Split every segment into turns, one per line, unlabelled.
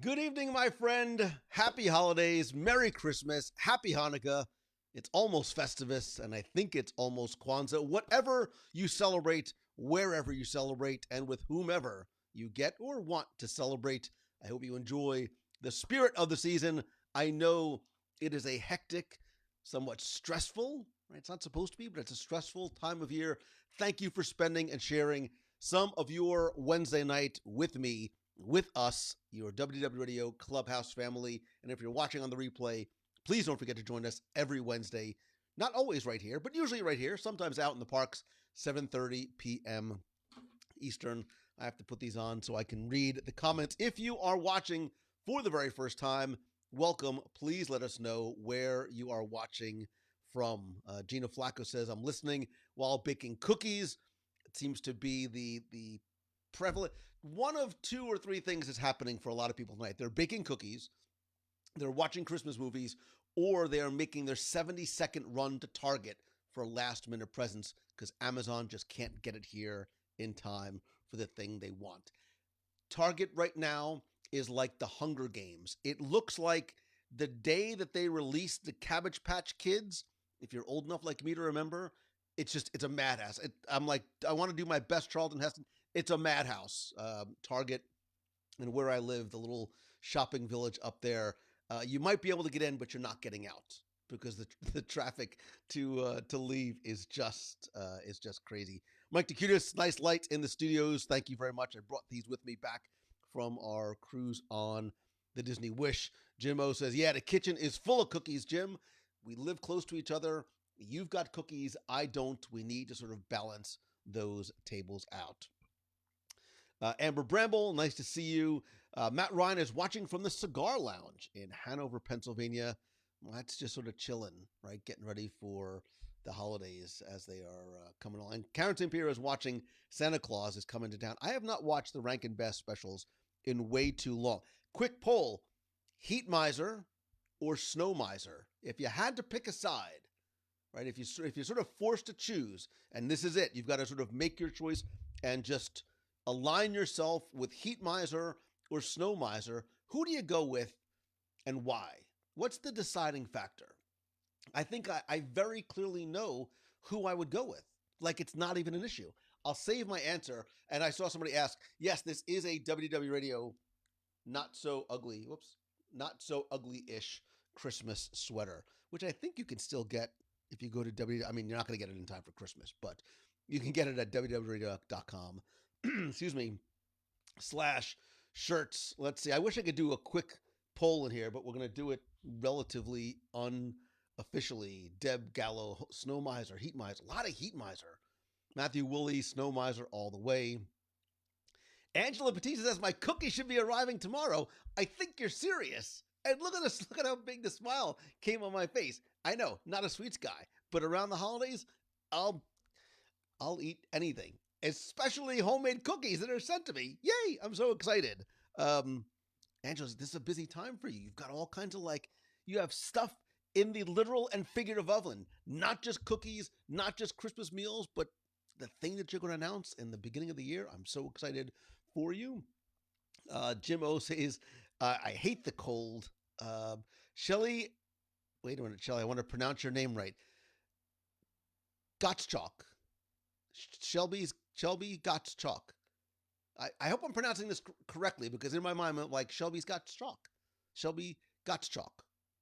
Good evening, my friend. Happy holidays. Merry Christmas. Happy Hanukkah. It's almost Festivus, and I think it's almost Kwanzaa. Whatever you celebrate, wherever you celebrate, and with whomever you get or want to celebrate, I hope you enjoy the spirit of the season. I know it is a hectic, somewhat stressful, right? It's not supposed to be, but it's a stressful time of year. Thank you for spending and sharing some of your Wednesday night with me, with us, your WDW Radio Clubhouse family. And if you're watching on the replay, please don't forget to join us every Wednesday. Not always right here, but usually right here, sometimes out in the parks, 7:30 p.m. Eastern. I have to put these on so I can read the comments. If you are watching for the very first time, welcome. Please let us know where you are watching from. Gina Flacco says, I'm listening while baking cookies. It seems to be the prevalent one of two or three things is happening for a lot of people tonight. They're baking cookies, they're watching Christmas movies, or they are making their 70-second run to Target for last minute presents because Amazon just can't get it here in time for the thing they want. Target right now is like the Hunger Games. It looks like the day that they released the Cabbage Patch Kids, if you're old enough like me to remember, it's a madhouse. I'm like, I want to do my best Charlton Heston. It's a madhouse. Target, and where I live, the little shopping village up there, you might be able to get in, but you're not getting out because the traffic to leave is just crazy. Mike DeCutis, nice light in the studios. Thank you very much. I brought these with me back from our cruise on the Disney Wish. Jim O says, yeah, the kitchen is full of cookies, Jim. We live close to each other. You've got cookies. I don't. We need to sort of balance those tables out. Amber Bramble, nice to see you. Matt Ryan is watching from the Cigar Lounge in Hanover, Pennsylvania. Well, that's just sort of chilling, right? Getting ready for the holidays as they are coming along. And Karen St. Pierre is watching Santa Claus is coming to town. I have not watched the Rankin Bass specials in way too long. Quick poll, Heat Miser or Snow Miser? If you had to pick a side, right? If you're sort of forced to choose, and this is it, you've got to sort of make your choice and just align yourself with Heat Miser or Snow Miser. Who do you go with and why? What's the deciding factor? I think I very clearly know who I would go with. Like, it's not even an issue. I'll save my answer. And I saw somebody ask, yes, this is a WDW Radio not so ugly-ish Christmas sweater, which I think you can still get if you go to I mean, you're not going to get it in time for Christmas, but you can get it at www.com. Excuse me, /shirts. Let's see. I wish I could do a quick poll in here, but we're going to do it relatively unofficially. Deb Gallo, Snow Miser, Heat Miser. A lot of Heat Miser. Matthew Woolley, Snow Miser all the way. Angela Batista says, my cookie should be arriving tomorrow. I think you're serious. And look at this. Look at how big the smile came on my face. I know, not a sweets guy, but around the holidays, I'll eat anything, especially homemade cookies that are sent to me. Yay! I'm so excited. Angela, this is a busy time for you. You've got all kinds of you have stuff in the literal and figurative oven, not just cookies, not just Christmas meals, but the thing that you're going to announce in the beginning of the year. I'm so excited for you. Jim O says, I hate the cold. Shelly, wait a minute, Shelly, I want to pronounce your name right. Gottschalk. Shelby Gottschalk. I hope I'm pronouncing this correctly because in my mind, I'm like, Shelby's Gottschalk. Shelby Gottschalk.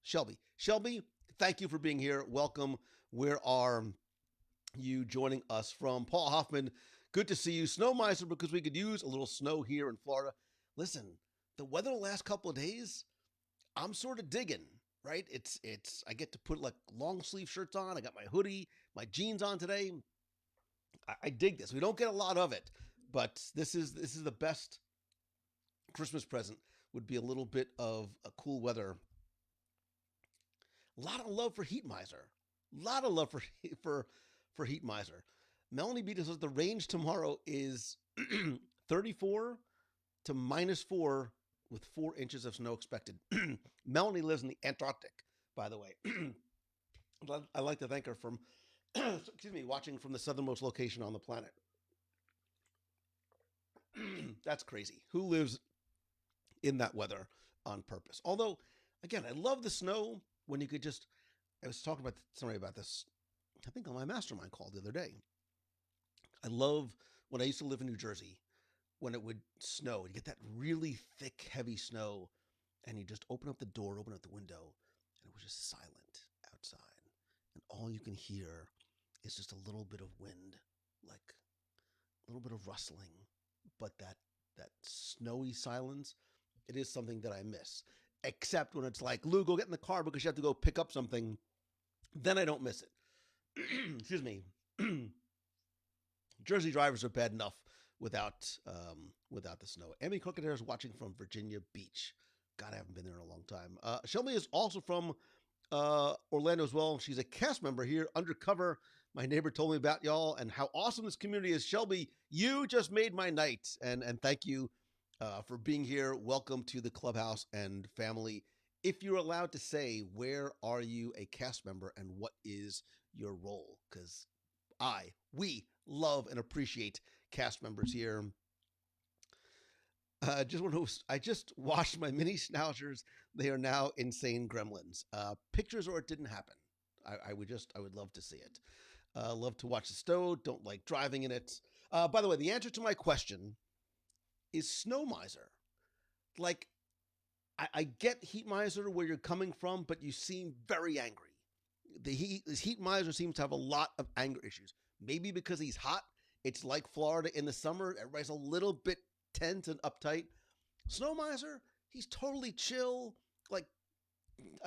Shelby, thank you for being here. Welcome. Where are you joining us from? Paul Hoffman, good to see you. Snow Miser, because we could use a little snow here in Florida. Listen, the weather the last couple of days, I'm sort of digging, right? It's I get to put long sleeve shirts on. I got my hoodie, my jeans on today. I dig this. We don't get a lot of it, but this is the best Christmas present. Would be a little bit of a cool weather. A lot of love for Heat Miser. A lot of love for Heat Miser. Melanie Beaton says the range tomorrow is 34 to -4 with 4 inches of snow expected. Melanie lives in the Antarctic, by the way. I'd like to thank her from, watching from the southernmost location on the planet. That's crazy. Who lives in that weather? on purpose. Although, again, I love the snow when you could just. I was talking about somebody about this. I think on my mastermind call the other day. I love when I used to live in New Jersey when it would snow. You get that really thick, heavy snow, and you just open up the door, open up the window, and it was just silent outside, and all you can hear is just a little bit of wind, like a little bit of rustling, but that snowy silence, it is something that I miss. Except when it's like, Lou, go get in the car because you have to go pick up something. Then I don't miss it. Excuse me. Jersey drivers are bad enough without the snow. Emmy Crocodile is watching from Virginia Beach. God, I haven't been there in a long time. Shelby is also from Orlando as well. She's a cast member here, undercover. My neighbor told me about y'all and how awesome this community is. Shelby, you just made my night, and thank you for being here. Welcome to the clubhouse and family. If you're allowed to say, where are you a cast member and what is your role? Because we love and appreciate cast members here. I just washed my mini schnauzers. They are now insane gremlins. Pictures or it didn't happen. I would love to see it. Love to watch the stove. Don't like driving in it. By the way, the answer to my question is Snow Miser. Like, I get Heat Miser where you're coming from, but you seem very angry. This Heat Miser seems to have a lot of anger issues. Maybe because he's hot. It's like Florida in the summer. Everybody's a little bit tense and uptight. Snow Miser, he's totally chill. Like,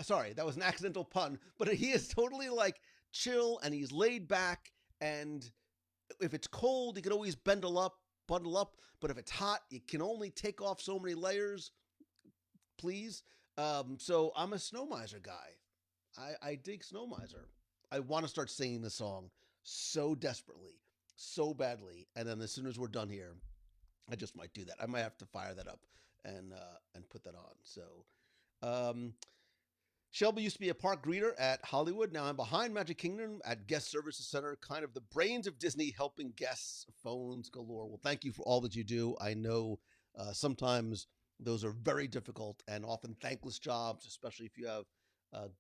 sorry, that was an accidental pun, but he is totally like chill and he's laid back. And if it's cold, he can always bundle up. But if it's hot, you can only take off so many layers. Please. So I'm a Snow Miser guy. I dig Snow Miser. I want to start singing the song so desperately, so badly, and then as soon as we're done here, I just might do that. I might have to fire that up and put that on. So, Shelby used to be a park greeter at Hollywood. Now I'm behind Magic Kingdom at Guest Services Center, kind of the brains of Disney, helping guests, phones galore. Well, thank you for all that you do. I know sometimes those are very difficult and often thankless jobs, especially if you have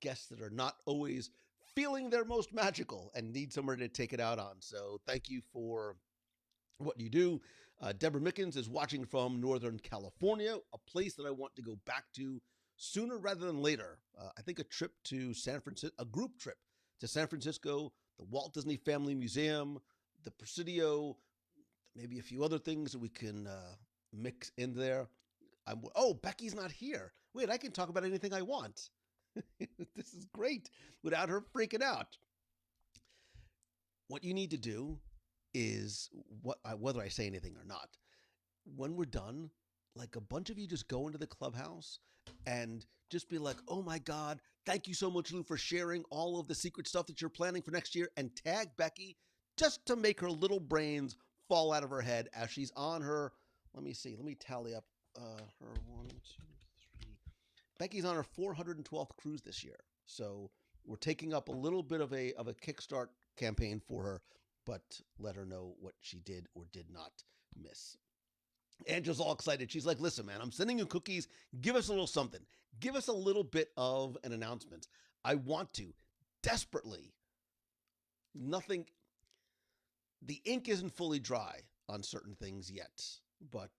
guests that are not always feeling their most magical and need somewhere to take it out on. So thank you for what you do. Deborah Mickens is watching from Northern California, a place that I want to go back to sooner rather than later. I think a trip to San Francisco, a group trip to San Francisco, the Walt Disney Family Museum, the Presidio, maybe a few other things that we can mix in there. Becky's not here. Wait, I can talk about anything I want. This is great without her freaking out. What you need to do is, whether I say anything or not, when we're done, like a bunch of you just go into the clubhouse and just be like, oh my God, thank you so much, Lou, for sharing all of the secret stuff that you're planning for next year, and tag Becky just to make her little brains fall out of her head as she's on her, let me tally up her 1, 2, 3. Becky's on her 412th cruise this year. So we're taking up a little bit of a kickstart campaign for her, but let her know what she did or did not miss. Angela's all excited. She's like, listen, man, I'm sending you cookies. Give us a little something. Give us a little bit of an announcement. I want to desperately. Nothing. The ink isn't fully dry on certain things yet, but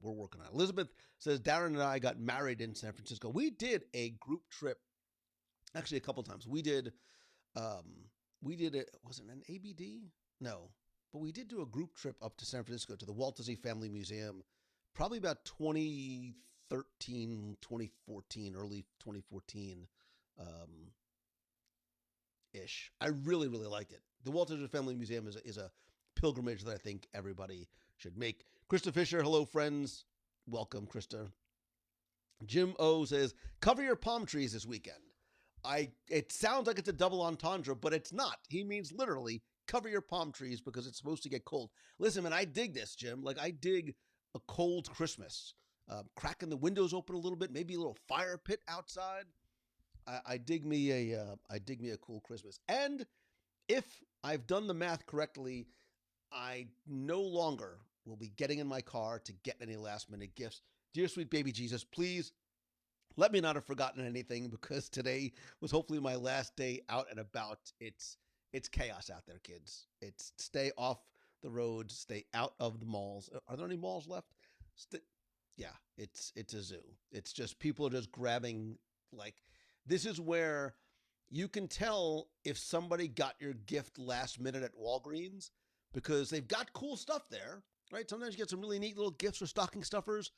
we're working on it. Elizabeth says, Darren and I got married in San Francisco. We did a group trip, actually a couple times. We did it, was it an ABD? No, but we did do a group trip up to San Francisco to the Walt Disney Family Museum, probably about 2013, 2014, early 2014 ish. I really, really liked it. The Walt Disney Family Museum is a pilgrimage that I think everybody should make. Krista Fisher, hello, friends. Welcome, Krista. Jim O says, cover your palm trees this weekend. It sounds like it's a double entendre, but it's not. He means literally cover your palm trees because it's supposed to get cold. Listen, man, I dig this, Jim. Like, I dig a cold Christmas. Cracking the windows open a little bit, maybe a little fire pit outside. I dig me a cool Christmas. And if I've done the math correctly, I no longer will be getting in my car to get any last minute gifts. Dear sweet baby Jesus, please Let me not have forgotten anything because today was hopefully my last day out and about. It's chaos out there, kids. It's stay off the roads, stay out of the malls. Are there any malls left? St- yeah, it's a zoo. It's just people are just grabbing like this is where you can tell if somebody got your gift last minute at Walgreens because they've got cool stuff there, right? Sometimes you get some really neat little gifts for stocking stuffers,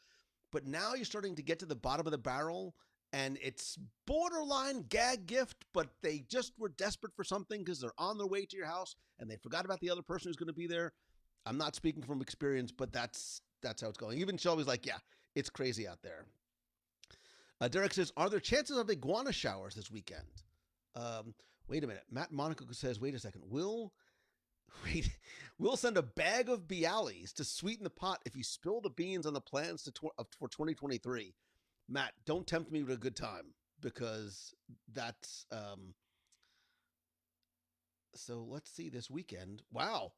but now you're starting to get to the bottom of the barrel and it's borderline gag gift, but they just were desperate for something because they're on their way to your house and they forgot about the other person who's going to be there. I'm not speaking from experience, but that's how it's going. Even Shelby's like, yeah, it's crazy out there. Derek says, are there chances of iguana showers this weekend? Wait a minute. Matt Monaco says, wait a second. Wait, we'll send a bag of Bialys to sweeten the pot if you spill the beans on the plans for 2023. Matt, don't tempt me with a good time because that's so let's see this weekend. Wow.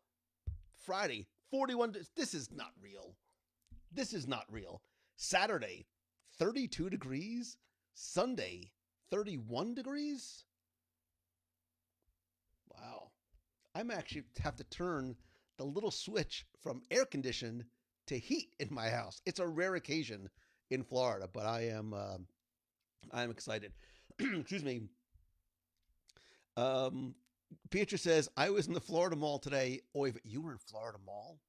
Friday, 41. This is not real. This is not real. Saturday, 32 degrees. Sunday, 31 degrees. Wow. I'm actually have to turn the little switch from air conditioned to heat in my house. It's a rare occasion in Florida, but I am excited. Excuse me. Pietra says I was in the Florida Mall today. Oh, you were in Florida Mall?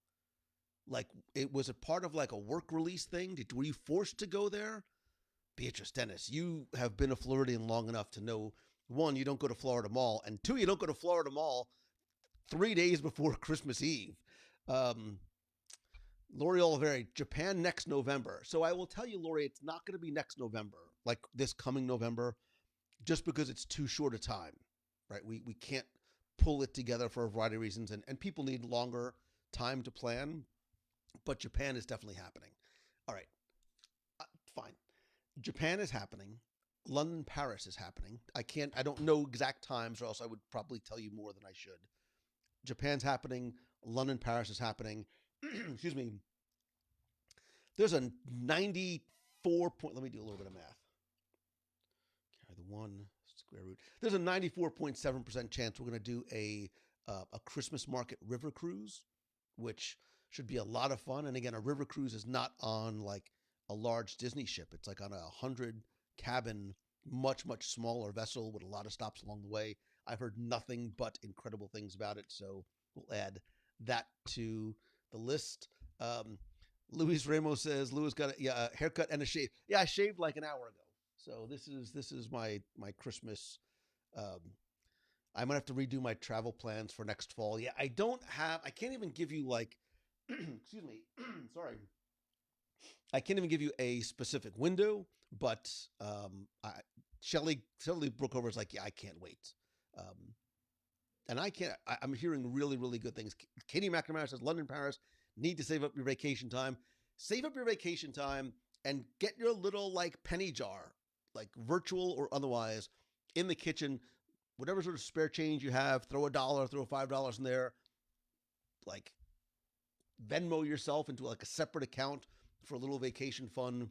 Like it was a part of like a work release thing? Were you forced to go there? Beatrice Dennis, you have been a Floridian long enough to know one, you don't go to Florida Mall, and two, you don't go to Florida Mall 3 days before Christmas Eve. Um, Lori Oliveri, Japan next November. So I will tell you, Lori, it's not going to be next November, like this coming November, just because it's too short a time, right? We can't pull it together for a variety of reasons, and people need longer time to plan. But Japan is definitely happening. All right, fine. Japan is happening. London, Paris is happening. I don't know exact times, or else I would probably tell you more than I should. Japan's happening. London, Paris is happening. Excuse me. There's a 94 point. Let me do a little bit of math. Carry the one square root. There's a 94.7% chance we're going to do a Christmas market river cruise, which should be a lot of fun. And again, a river cruise is not on like a large Disney ship. It's like on a 100 cabin, much smaller vessel with a lot of stops along the way. I've heard nothing but incredible things about it, so we'll add that to the list. Luis Ramos says Louis got a haircut and a shave. Yeah, I shaved like an hour ago. So this is my Christmas. Um, I'm gonna have to redo my travel plans for next fall. Yeah, I can't even give you like, excuse me, sorry. I can't even give you a specific window, but Shelly Brookover is like, yeah, I can't wait. Um, and I can't. I'm hearing really good things. Katie McNamara says London, Paris need to save up your vacation time. Save up your vacation time and get your little like penny jar, like virtual or otherwise, in the kitchen. Whatever sort of spare change you have, throw $1, throw $5 in there. Like Venmo yourself into like a separate account for a little vacation fun.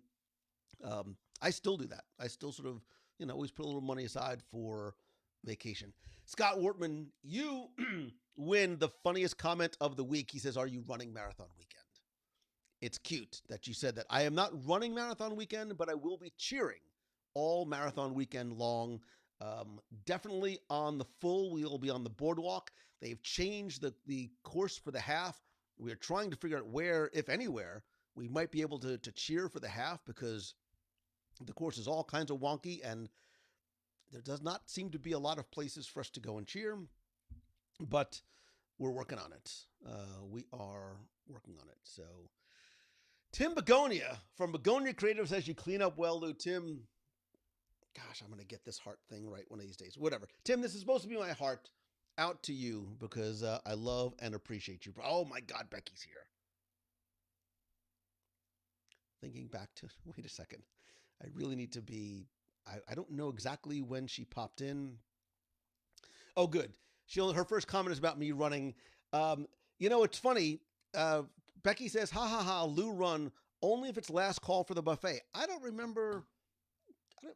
I still do that. I still sort of, always put a little money aside for vacation. Scott Wortman, you win the funniest comment of the week. He says, are you running marathon weekend? It's cute that you said that. I am not running marathon weekend, but I will be cheering all marathon weekend long. Definitely on the full. We will be on the boardwalk. They've changed the course for the half. We are trying to figure out where, if anywhere, we might be able to cheer for the half because the course is all kinds of wonky and there does not seem to be a lot of places for us to go and cheer, but we're working on it. We are working on it. So Tim Begonia from Begonia Creative says you clean up well, Lou. Tim, gosh, I'm going to get this heart thing right one of these days. Whatever. Tim, this is supposed to be my heart out to you because I love and appreciate you. Oh my God, Becky's here. Thinking back to, wait a second. I really need to be, I don't know exactly when she popped in. Oh, good. Her first comment is about me running. It's funny. Becky says, ha ha ha, Lou run only if it's last call for the buffet. I don't remember.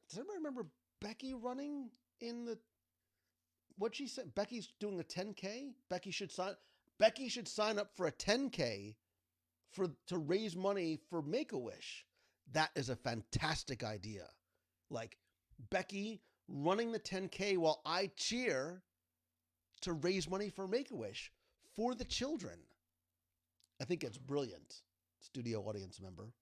Does anybody remember Becky running in the what she said? Becky's doing a 10K. Becky should sign up for a 10K to raise money for Make a Wish. That is a fantastic idea. Like Becky running the 10K while I cheer to raise money for Make a Wish for the children. I think it's brilliant. Studio audience member.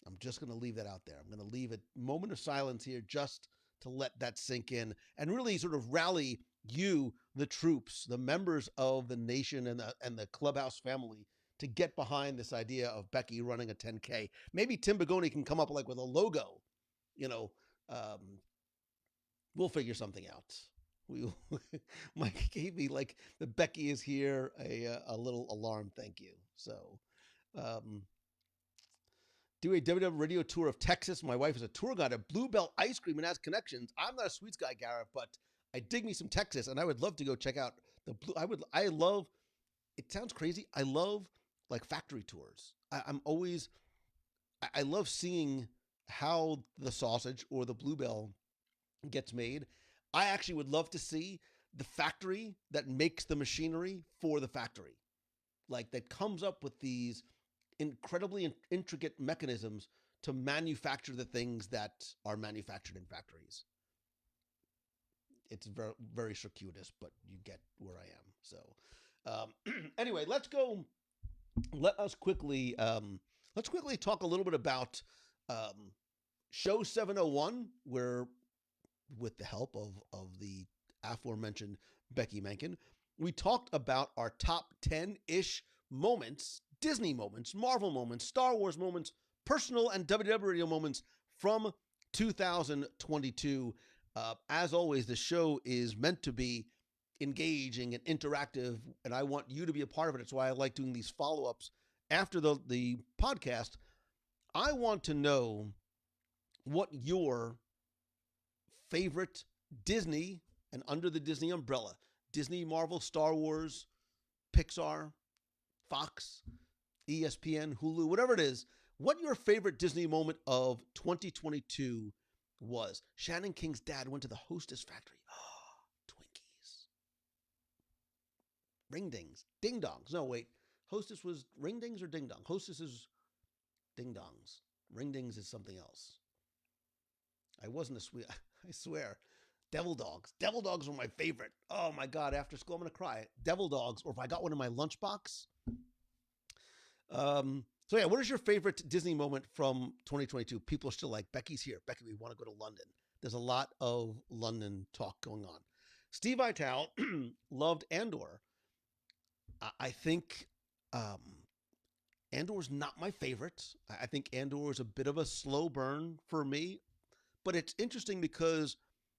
I'm just going to leave that out there. I'm going to leave a moment of silence here just to let that sink in and really sort of rally you, the troops, the members of the nation and the clubhouse family to get behind this idea of Becky running a 10K. Maybe Tim Bagoni can come up like with a logo. You know, we'll figure something out. Mike gave me like the Becky is here a little alarm. Thank you. So, do a WDW radio tour of Texas. My wife is a tour guide at Bluebell Ice Cream and has connections. I'm not a sweets guy, Garrett, but I dig me some Texas, and I would love to go check out the Blue. I love. It sounds crazy. I love like factory tours. I love seeing how the sausage or the Bluebell gets made. I actually would love to see the factory that makes the machinery for the factory, like that comes up with these incredibly intricate mechanisms to manufacture the things that are manufactured in factories. It's very, very circuitous, but you get where I am. So, anyway, let's go. Let's quickly talk a little bit about show 701, where, with the help of the aforementioned Becky Menken, we talked about our top 10-ish moments, Disney moments, Marvel moments, Star Wars moments, personal and WDW radio moments from 2022. As always, the show is meant to be engaging and interactive, and I want you to be a part of it. It's why I like doing these follow-ups after the podcast. I want to know what your favorite Disney and under the Disney umbrella, Disney, Marvel, Star Wars, Pixar, Fox, ESPN, Hulu, whatever it is, what your favorite Disney moment of 2022 was. Shannon King's dad went to the Hostess factory. Twinkies. Ring dings. Ding dongs. No, wait. Hostess was ring dings or ding dong? Hostess is ding dongs. Ring dings is something else. I wasn't a sweet. I swear. Devil dogs. Devil dogs were my favorite. Oh my God. After school, I'm going to cry. Devil dogs, or if I got one in my lunchbox. So yeah, what is your favorite Disney moment from 2022? People are still like, Becky's here. Becky, we want to go to London. There's a lot of London talk going on. Steve Vitale loved Andor. I think Andor's not my favorite. I think Andor is a bit of a slow burn for me. But it's interesting because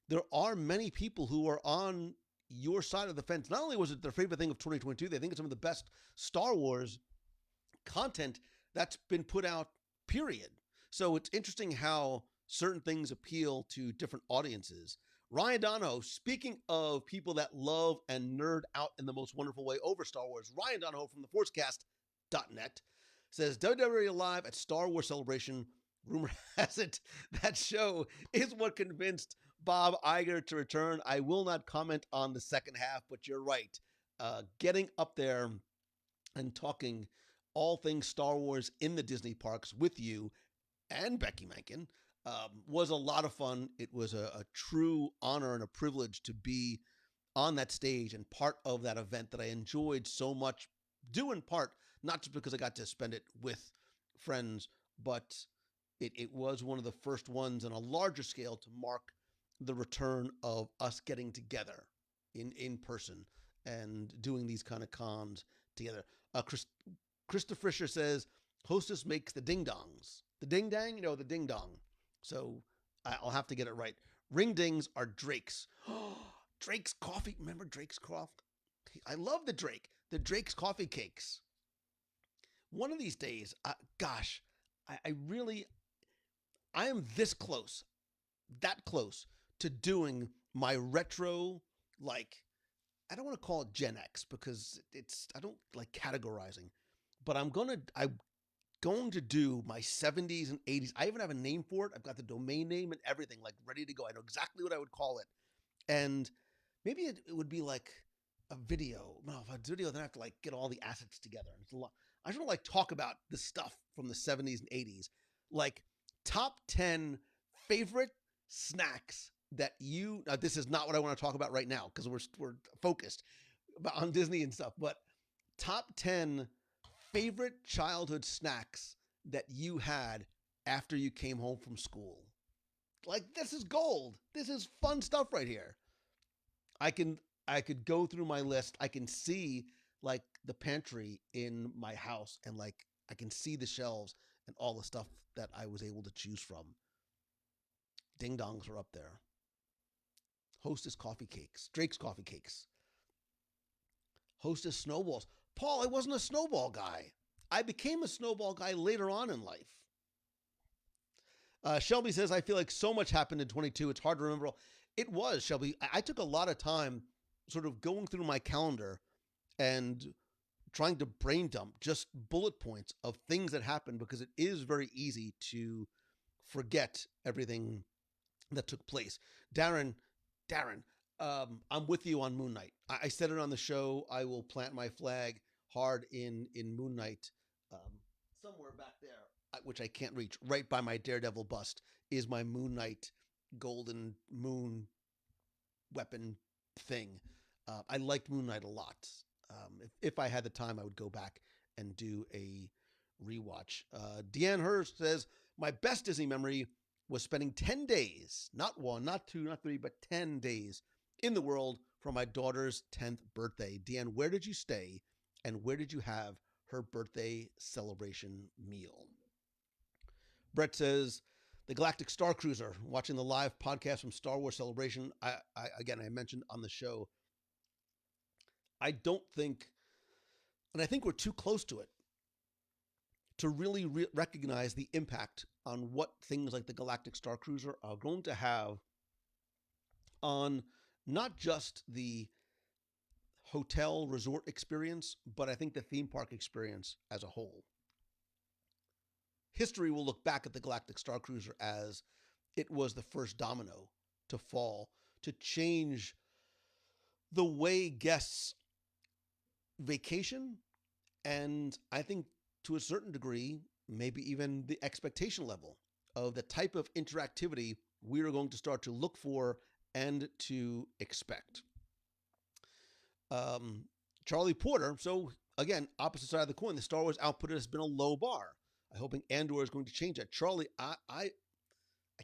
there are many people who are on your side of the fence. Not only was it their favorite thing of 2022, they think it's some of the best Star Wars content that's been put out, period. So it's interesting how certain things appeal to different audiences. Ryan Donahoe, speaking of people that love and nerd out in the most wonderful way over Star Wars, Ryan Donahoe from theforcecast.net says, WWE Live at Star Wars Celebration, rumor has it that show is what convinced Bob Iger to return. I will not comment on the second half, but you're right. Getting up there and talking all things Star Wars in the Disney parks with you and Becky Menken was a lot of fun. It was a true honor and a privilege to be on that stage and part of that event that I enjoyed so much, due in part, not just because I got to spend it with friends, but it was one of the first ones on a larger scale to mark the return of us getting together in person and doing these kind of cons together. Krista Fisher says, Hostess makes the ding-dongs. The ding-dang? The ding-dong. So I'll have to get it right. Ring dings are Drake's. Drake's coffee. Remember Drake's coffee? I love the Drake's coffee cakes. One of these days, I am this close, that close to doing my retro, like, I don't want to call it Gen X because I don't like categorizing. But I going to do my 70s and 80s. I even have a name for it. I've got the domain name and everything, like ready to go. I know exactly what I would call it. And maybe it would be like a video. No, if it's a video, then I have to like get all the assets together. It's a lot. I just want to like talk about the stuff from the 70s and 80s. Like top 10 favorite snacks that you, this is not what I want to talk about right now because we're focused on Disney and stuff, but top 10 favorite childhood snacks that you had after you came home from school. Like this is gold. This is fun stuff right here. I can I could go through my list. I can see like the pantry in my house and like I can see the shelves and all the stuff that I was able to choose from. Ding dongs are up there. Hostess coffee cakes, Drake's coffee cakes, Hostess snowballs. Paul, I wasn't a snowball guy. I became a snowball guy later on in life. Shelby says, I feel like so much happened in 22. It's hard to remember. It was, Shelby. I took a lot of time sort of going through my calendar and trying to brain dump just bullet points of things that happened because it is very easy to forget everything that took place. Darren, I'm with you on Moon Knight. I said it on the show. I will plant my flag hard in Moon Knight. Somewhere back there, which I can't reach, right by my Daredevil bust, is my Moon Knight golden moon weapon thing. I liked Moon Knight a lot. If I had the time, I would go back and do a rewatch. Deanne Hurst says, my best Disney memory was spending 10 days, not one, not two, not three, but 10 days in the world for my daughter's 10th birthday. Deanne, where did you stay and where did you have her birthday celebration meal? Brett says, the Galactic Star Cruiser, watching the live podcast from Star Wars Celebration. I mentioned on the show, I don't think, and I think we're too close to it to really recognize the impact on what things like the Galactic Star Cruiser are going to have on not just the hotel resort experience, but I think the theme park experience as a whole. History will look back at the Galactic Star Cruiser as it was the first domino to fall, to change the way guests vacation, and I think to a certain degree, maybe even the expectation level of the type of interactivity we are going to start to look for and to expect. Charlie Porter, so again, opposite side of the coin, the Star Wars output has been a low bar. I'm hoping Andor is going to change that. Charlie, I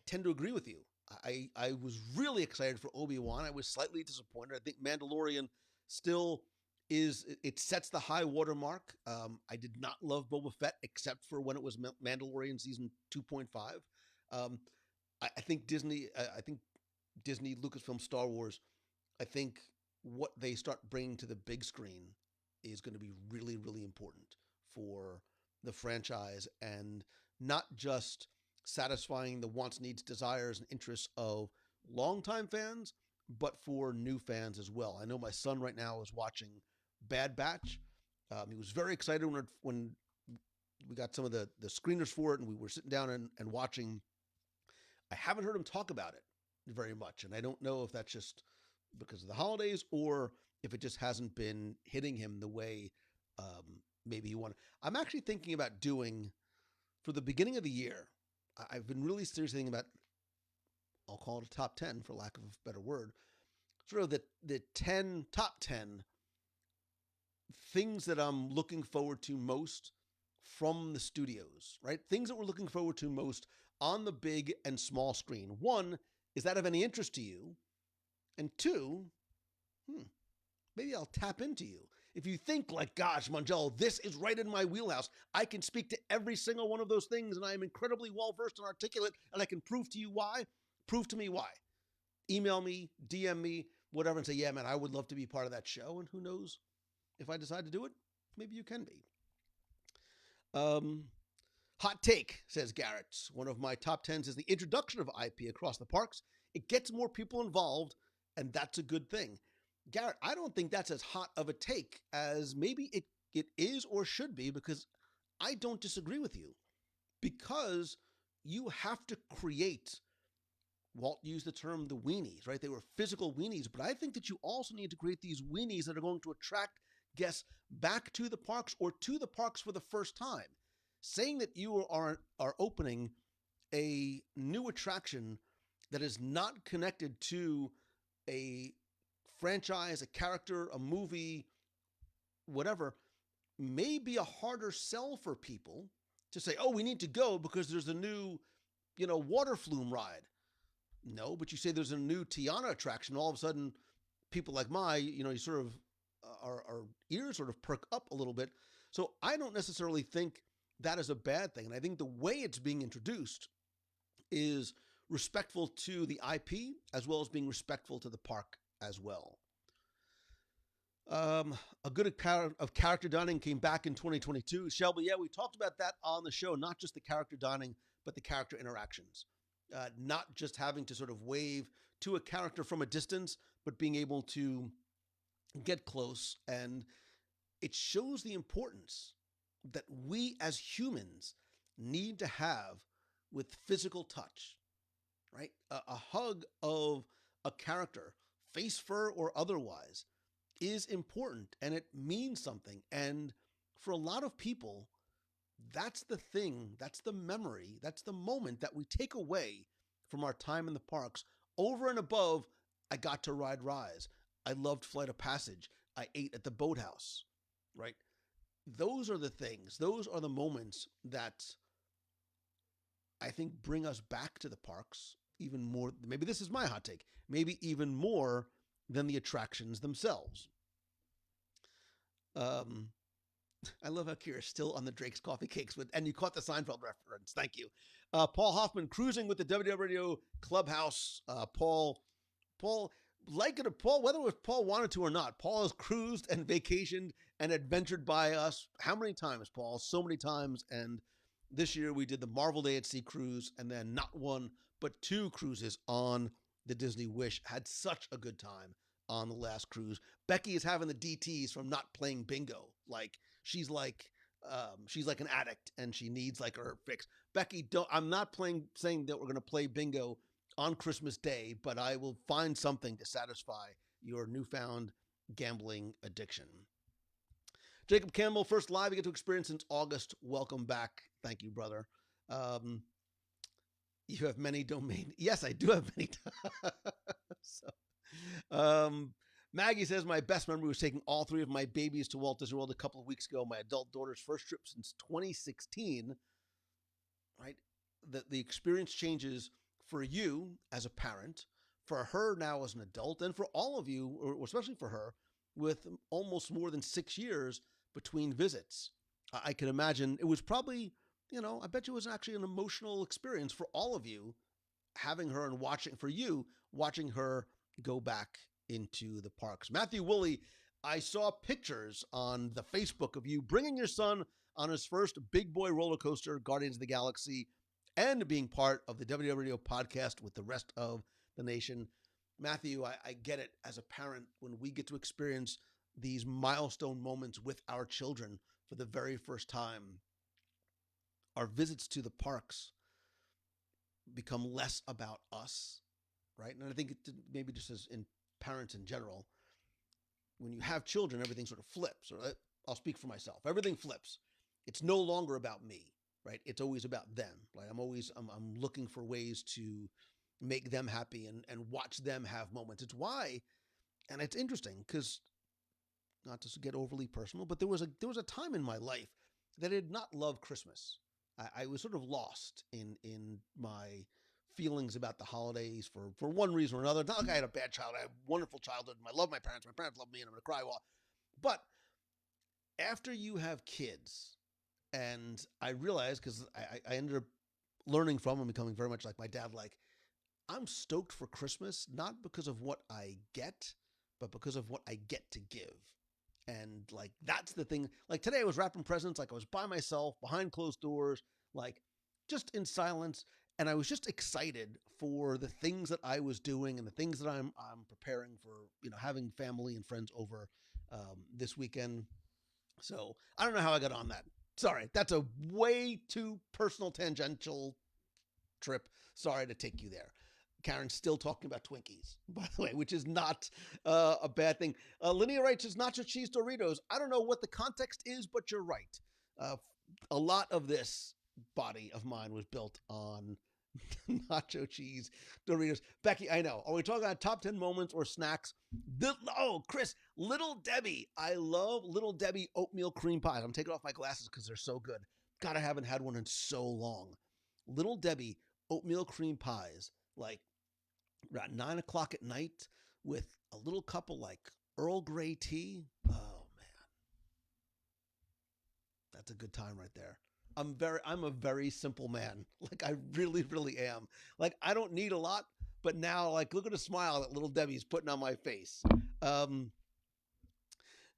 tend to agree with you. I was really excited for Obi-Wan. I was slightly disappointed. I think Mandalorian still is, it sets the high watermark. I did not love Boba Fett except for when it was Mandalorian season 2.5. I think Disney, Lucasfilm, Star Wars, I think what they start bringing to the big screen is going to be really, really important for the franchise and not just satisfying the wants, needs, desires, and interests of longtime fans, but for new fans as well. I know my son right now is watching Bad Batch. He was very excited when we got some of the screeners for it and we were sitting down and watching. I haven't heard him talk about it very much, and I don't know if that's just because of the holidays or if it just hasn't been hitting him the way maybe he wanted. I'm actually thinking about doing, for the beginning of the year, I've been really seriously thinking about, I'll call it a top 10 for lack of a better word, sort of the top 10 things that I'm looking forward to most from the studios, right? Things that we're looking forward to most on the big and small screen. One, is that of any interest to you? And two, maybe I'll tap into you. If you think like, gosh, Mangello, this is right in my wheelhouse. I can speak to every single one of those things and I am incredibly well-versed and articulate and I can prove to you why. Prove to me why. Email me, DM me, whatever, and say, yeah, man, I would love to be part of that show. And who knows, if I decide to do it, maybe you can be. Hot take, says Garrett. One of my top 10s is the introduction of IP across the parks. It gets more people involved, and that's a good thing. Garrett, I don't think that's as hot of a take as maybe it is or should be, because I don't disagree with you because you have to create. Walt used the term the weenies, right? They were physical weenies, but I think that you also need to create these weenies that are going to attract guests back to the parks or to the parks for the first time. Saying that you are opening a new attraction that is not connected to a franchise, a character, a movie, whatever, may be a harder sell for people to say, "Oh, we need to go because there's a new, water flume ride." No, but you say there's a new Tiana attraction. All of a sudden, people like you sort of our ears sort of perk up a little bit. So I don't necessarily think that is a bad thing, and I think the way it's being introduced is respectful to the IP as well as being respectful to the park as well. A good account of character dining came back in 2022. Shelby, yeah, we talked about that on the show, not just the character dining, but the character interactions. Not just having to sort of wave to a character from a distance, but being able to get close. And it shows the importance that we as humans need to have with physical touch, right? A hug of a character, face fur or otherwise, is important and it means something. And for a lot of people, that's the thing, that's the memory, that's the moment that we take away from our time in the parks over and above. I got to ride Rise. I loved Flight of Passage. I ate at the boathouse, right? Those are the things, those are the moments that I think bring us back to the parks even more. Maybe this is my hot take, maybe even more than the attractions themselves. Um, I love how Kira's still on the Drake's Coffee Cakes and you caught the Seinfeld reference. Thank you. Paul Hoffman cruising with the WDW Clubhouse. Paul, like it or Paul, whether it was Paul wanted to or not, Paul has cruised and vacationed and adventured by us. How many times, Paul? So many times. And this year we did the Marvel Day at Sea cruise and then not one, but two cruises on the Disney Wish. Had such a good time on the last cruise. Becky is having the DTs from not playing bingo. Like she's like an addict and she needs like her fix. Becky, I'm not saying that we're going to play bingo on Christmas Day, but I will find something to satisfy your newfound gambling addiction. Jacob Campbell, first live you get to experience since August. Welcome back. Thank you, brother. You have many domain. Yes, I do have many. Maggie says my best memory was taking all three of my babies to Walt Disney World a couple of weeks ago. My adult daughter's first trip since 2016. Right, the experience changes for you as a parent, for her now as an adult, and for all of you, or especially for her, with almost more than 6 years between visits. I can imagine it was probably, I bet you it was actually an emotional experience for all of you, having her and watching her go back into the parks. Matthew Woolley, I saw pictures on the Facebook of you bringing your son on his first big boy roller coaster, Guardians of the Galaxy, and being part of the WDW podcast with the rest of the nation. Matthew, I get it as a parent when we get to experience these milestone moments with our children for the very first time. Our visits to the parks become less about us, right? And I think maybe just as in parents in general, when you have children, everything sort of flips. Or I'll speak for myself. Everything flips. It's no longer about me, right? It's always about them. Right? I'm looking for ways to make them happy and watch them have moments. It's why, and it's interesting because, not to get overly personal, but there was a time in my life that I did not love Christmas. I was sort of lost in my feelings about the holidays for one reason or another. Not like I had a bad childhood. I had a wonderful childhood. I love my parents. My parents love me, and I'm going to cry. But after you have kids, and I realized, because I ended up learning from and becoming very much like my dad, like, I'm stoked for Christmas, not because of what I get, but because of what I get to give. And like, that's the thing. Like today I was wrapping presents, like I was by myself behind closed doors, like just in silence. And I was just excited for the things that I was doing and the things that I'm preparing for, having family and friends over this weekend. So I don't know how I got on that Sorry, that's a way too personal tangential trip. Sorry to take you there. Karen's still talking about Twinkies, by the way, which is not a bad thing. Linnea writes, "It's nacho cheese Doritos." I don't know what the context is, but you're right. Uh, a lot of this body of mine was built on nacho cheese Doritos. Becky, I know. Are we talking about top 10 moments or snacks? Chris, Little Debbie. I love Little Debbie oatmeal cream pies. I'm taking off my glasses because they're so good. God, I haven't had one in so long. Little Debbie oatmeal cream pies, like around 9 o'clock at night with a little cup of like Earl Grey tea. Oh man, that's a good time right there. I'm a very simple man. Like I really, really am. Like I don't need a lot, but now like look at the smile that little Debbie's putting on my face. Um,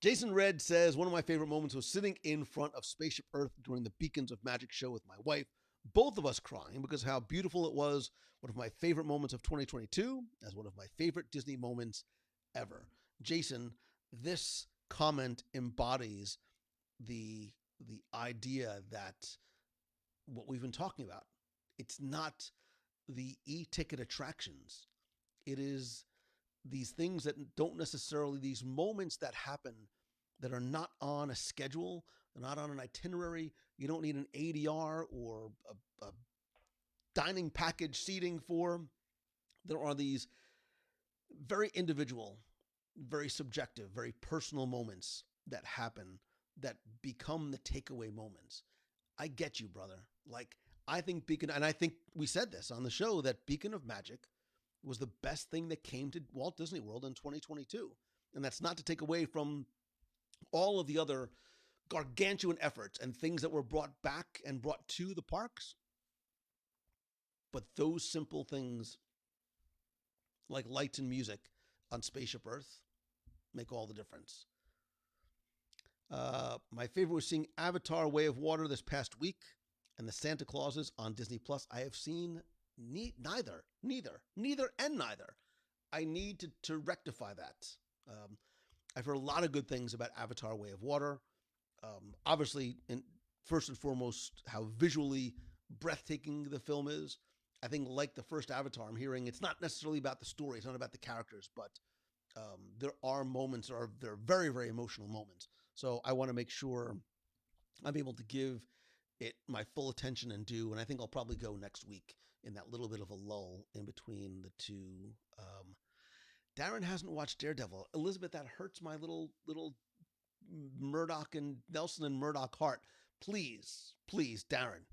Jason Red says one of my favorite moments was sitting in front of Spaceship Earth during the Beacons of Magic show with my wife. Both of us crying because of how beautiful it was. One of my favorite moments of 2022, as one of my favorite Disney moments ever. Jason, this comment embodies the the idea that what we've been talking about. It's not the e-ticket attractions. It is these things that don't necessarily, these moments that happen that are not on a schedule, they're not on an itinerary. You don't need an ADR or a dining package seating for. There are these very individual, very subjective, very personal moments that happen that become the takeaway moments. I get you, brother. Like, I think Beacon, and I think we said this on the show that Beacon of Magic was the best thing that came to Walt Disney World in 2022. And that's not to take away from all of the other gargantuan efforts and things that were brought back and brought to the parks. But those simple things, like lights and music on Spaceship Earth, make all the difference. My favorite was seeing Avatar: Way of Water this past week, and the Santa Clauses on Disney Plus. I have seen neither. I need to rectify that. I've heard a lot of good things about Avatar: Way of Water. Obviously, first and foremost, how visually breathtaking the film is. I think, like the first Avatar, I'm hearing it's not necessarily about the story, it's not about the characters, but there are moments, there are very, very emotional moments. So I want to make sure I'm able to give it my full attention and due. And I think I'll probably go next week in that little bit of a lull in between the two. Darren hasn't watched Daredevil. Elizabeth, that hurts my little Murdoch and Nelson and Murdoch heart. Please, please, Darren,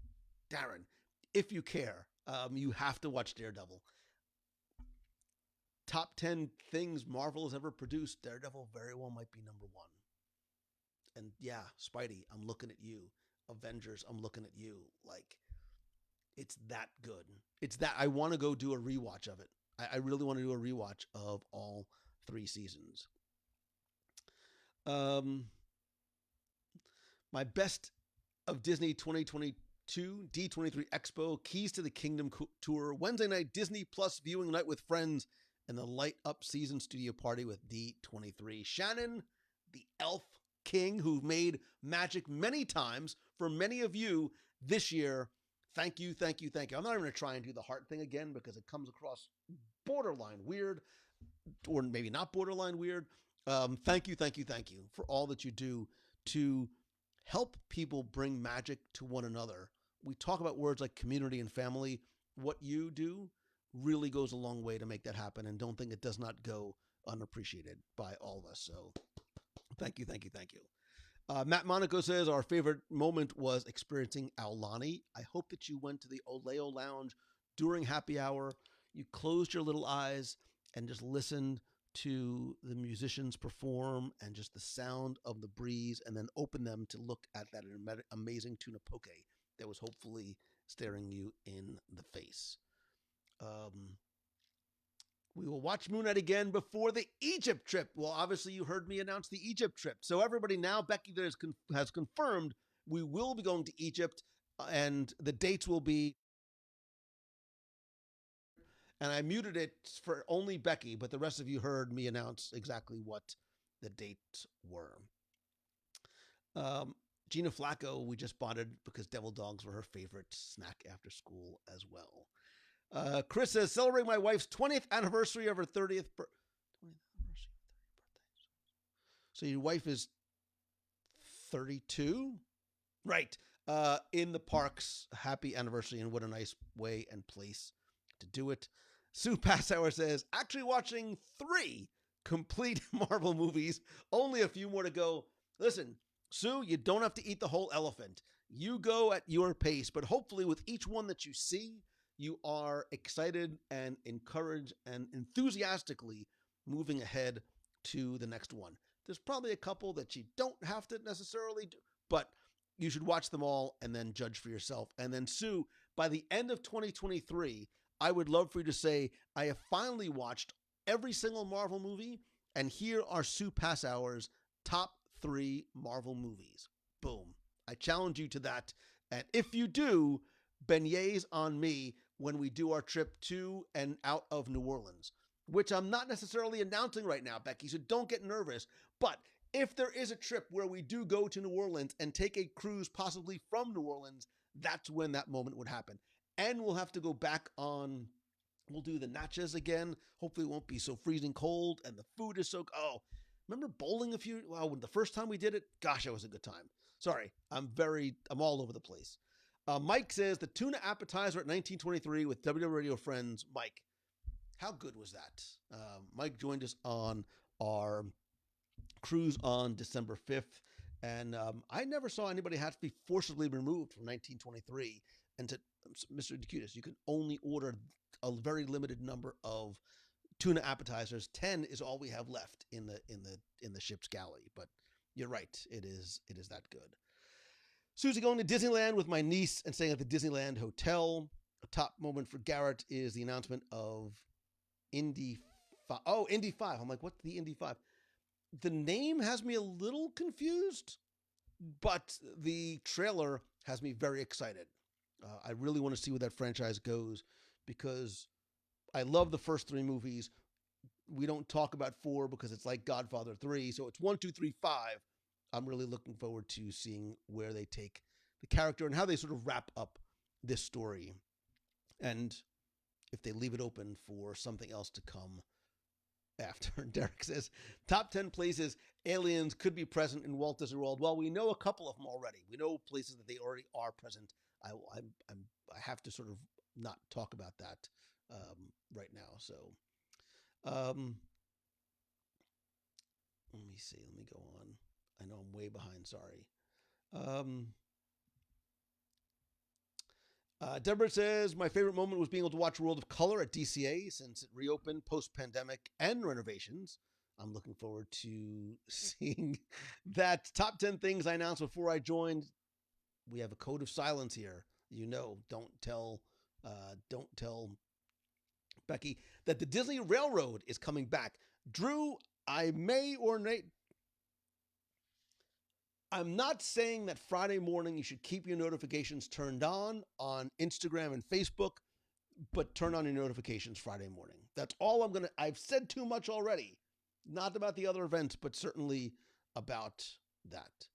if you care, you have to watch Daredevil. Top 10 things Marvel has ever produced, Daredevil very well might be number one. And yeah, Spidey, I'm looking at you. Avengers, I'm looking at you. Like, it's that good. It's that I want to go do a rewatch of it. I really want to do a rewatch of all three seasons. My best of Disney 2022 D23 Expo, Keys to the Kingdom tour, Wednesday night Disney Plus viewing night with friends, and the Light Up season studio party with D23. Shannon, the elf king who made magic many times for many of you this year. Thank you. I'm not even going to try and do the heart thing again because it comes across borderline weird, or maybe not borderline weird. Thank you for all that you do to help people bring magic to one another. We talk about words like community and family. What you do really goes a long way to make that happen, and don't think it does not go unappreciated by all of us. So thank you. Matt Monaco says our favorite moment was experiencing Aulani. I hope that you went to the Oleo Lounge during happy hour. You closed your little eyes and just listened to the musicians perform and just the sound of the breeze, and then open them to look at that amazing tuna poke that was hopefully staring you in the face. We will watch Moonlight again before the Egypt trip. Well, obviously you heard me announce the Egypt trip. So everybody now, Becky has confirmed we will be going to Egypt, and the dates will be, and I muted it for only Becky, but the rest of you heard me announce exactly what the dates were. Gina Flacco, we just bonded because devil dogs were her favorite snack after school as well. Chris says, celebrating my wife's 20th anniversary of her 20th anniversary. So your wife is 32? Right. In the parks. Happy anniversary, and what a nice way and place to do it. Sue Passauer says, actually watching 3 complete Marvel movies. Only a few more to go. Listen, Sue, you don't have to eat the whole elephant. You go at your pace, but hopefully with each one that you see, you are excited and encouraged and enthusiastically moving ahead to the next one. There's probably a couple that you don't have to necessarily do, but you should watch them all and then judge for yourself. And then, Sue, by the end of 2023, I would love for you to say, I have finally watched every single Marvel movie, and here are Sue Passauer's top 3 Marvel movies. Boom. I challenge you to that. And if you do, beignets on me when we do our trip to and out of New Orleans, which I'm not necessarily announcing right now, Becky, so don't get nervous. But if there is a trip where we do go to New Orleans and take a cruise possibly from New Orleans, that's when that moment would happen. And we'll have to go back on, we'll do the Natchez again. Hopefully it won't be so freezing cold, and the food is so, remember bowling when the first time we did it? Gosh, that was a good time. Sorry, I'm all over the place. Mike says, the tuna appetizer at 1923 with WDW Radio friends. Mike, how good was that? Mike joined us on our cruise on December 5th, and I never saw anybody have to be forcibly removed from 1923. And to Mr. DeCutis, you can only order a very limited number of tuna appetizers. 10 is all we have left in the ship's galley. But you're right, it is that good. Susie, going to Disneyland with my niece and staying at the Disneyland Hotel. A top moment for Garrett is the announcement of Indy 5. Oh, Indy 5. I'm like, what's the Indy 5? The name has me a little confused, but the trailer has me very excited. I really want to see where that franchise goes because I love the first 3 movies. We don't talk about 4 because it's like Godfather 3. So it's 1, 2, 3, 5. I'm really looking forward to seeing where they take the character and how they sort of wrap up this story. And if they leave it open for something else to come after. Derek says, top 10 places aliens could be present in Walt Disney World. Well, we know a couple of them already. We know places that they already are present. I have to sort of not talk about that right now. So let me see. Let me go on. I know I'm way behind. Sorry. Deborah says, my favorite moment was being able to watch World of Color at DCA since it reopened post-pandemic and renovations. I'm looking forward to seeing that. Top 10 things I announced before I joined. We have a code of silence here. Don't tell Becky that the Disney Railroad is coming back. Drew, I'm not saying that Friday morning you should keep your notifications turned on Instagram and Facebook, but turn on your notifications Friday morning. That's all I've said too much already. Not about the other events, but certainly about that.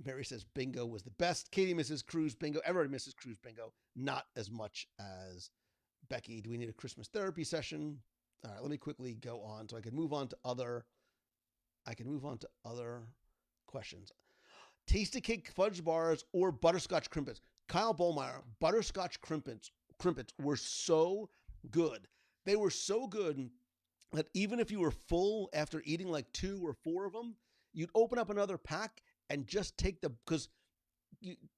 Mary says bingo was the best. Katie misses cruise bingo. Everybody misses cruise bingo. Not as much as Becky. Do we need a Christmas therapy session? All right, let me quickly go on so I can move on to other questions. Tasty cake fudge bars or butterscotch crimpets. Kyle Bollmeyer, butterscotch crimpets were so good. They were so good that even if you were full after eating like 2 or 4 of them, you'd open up another pack and just take because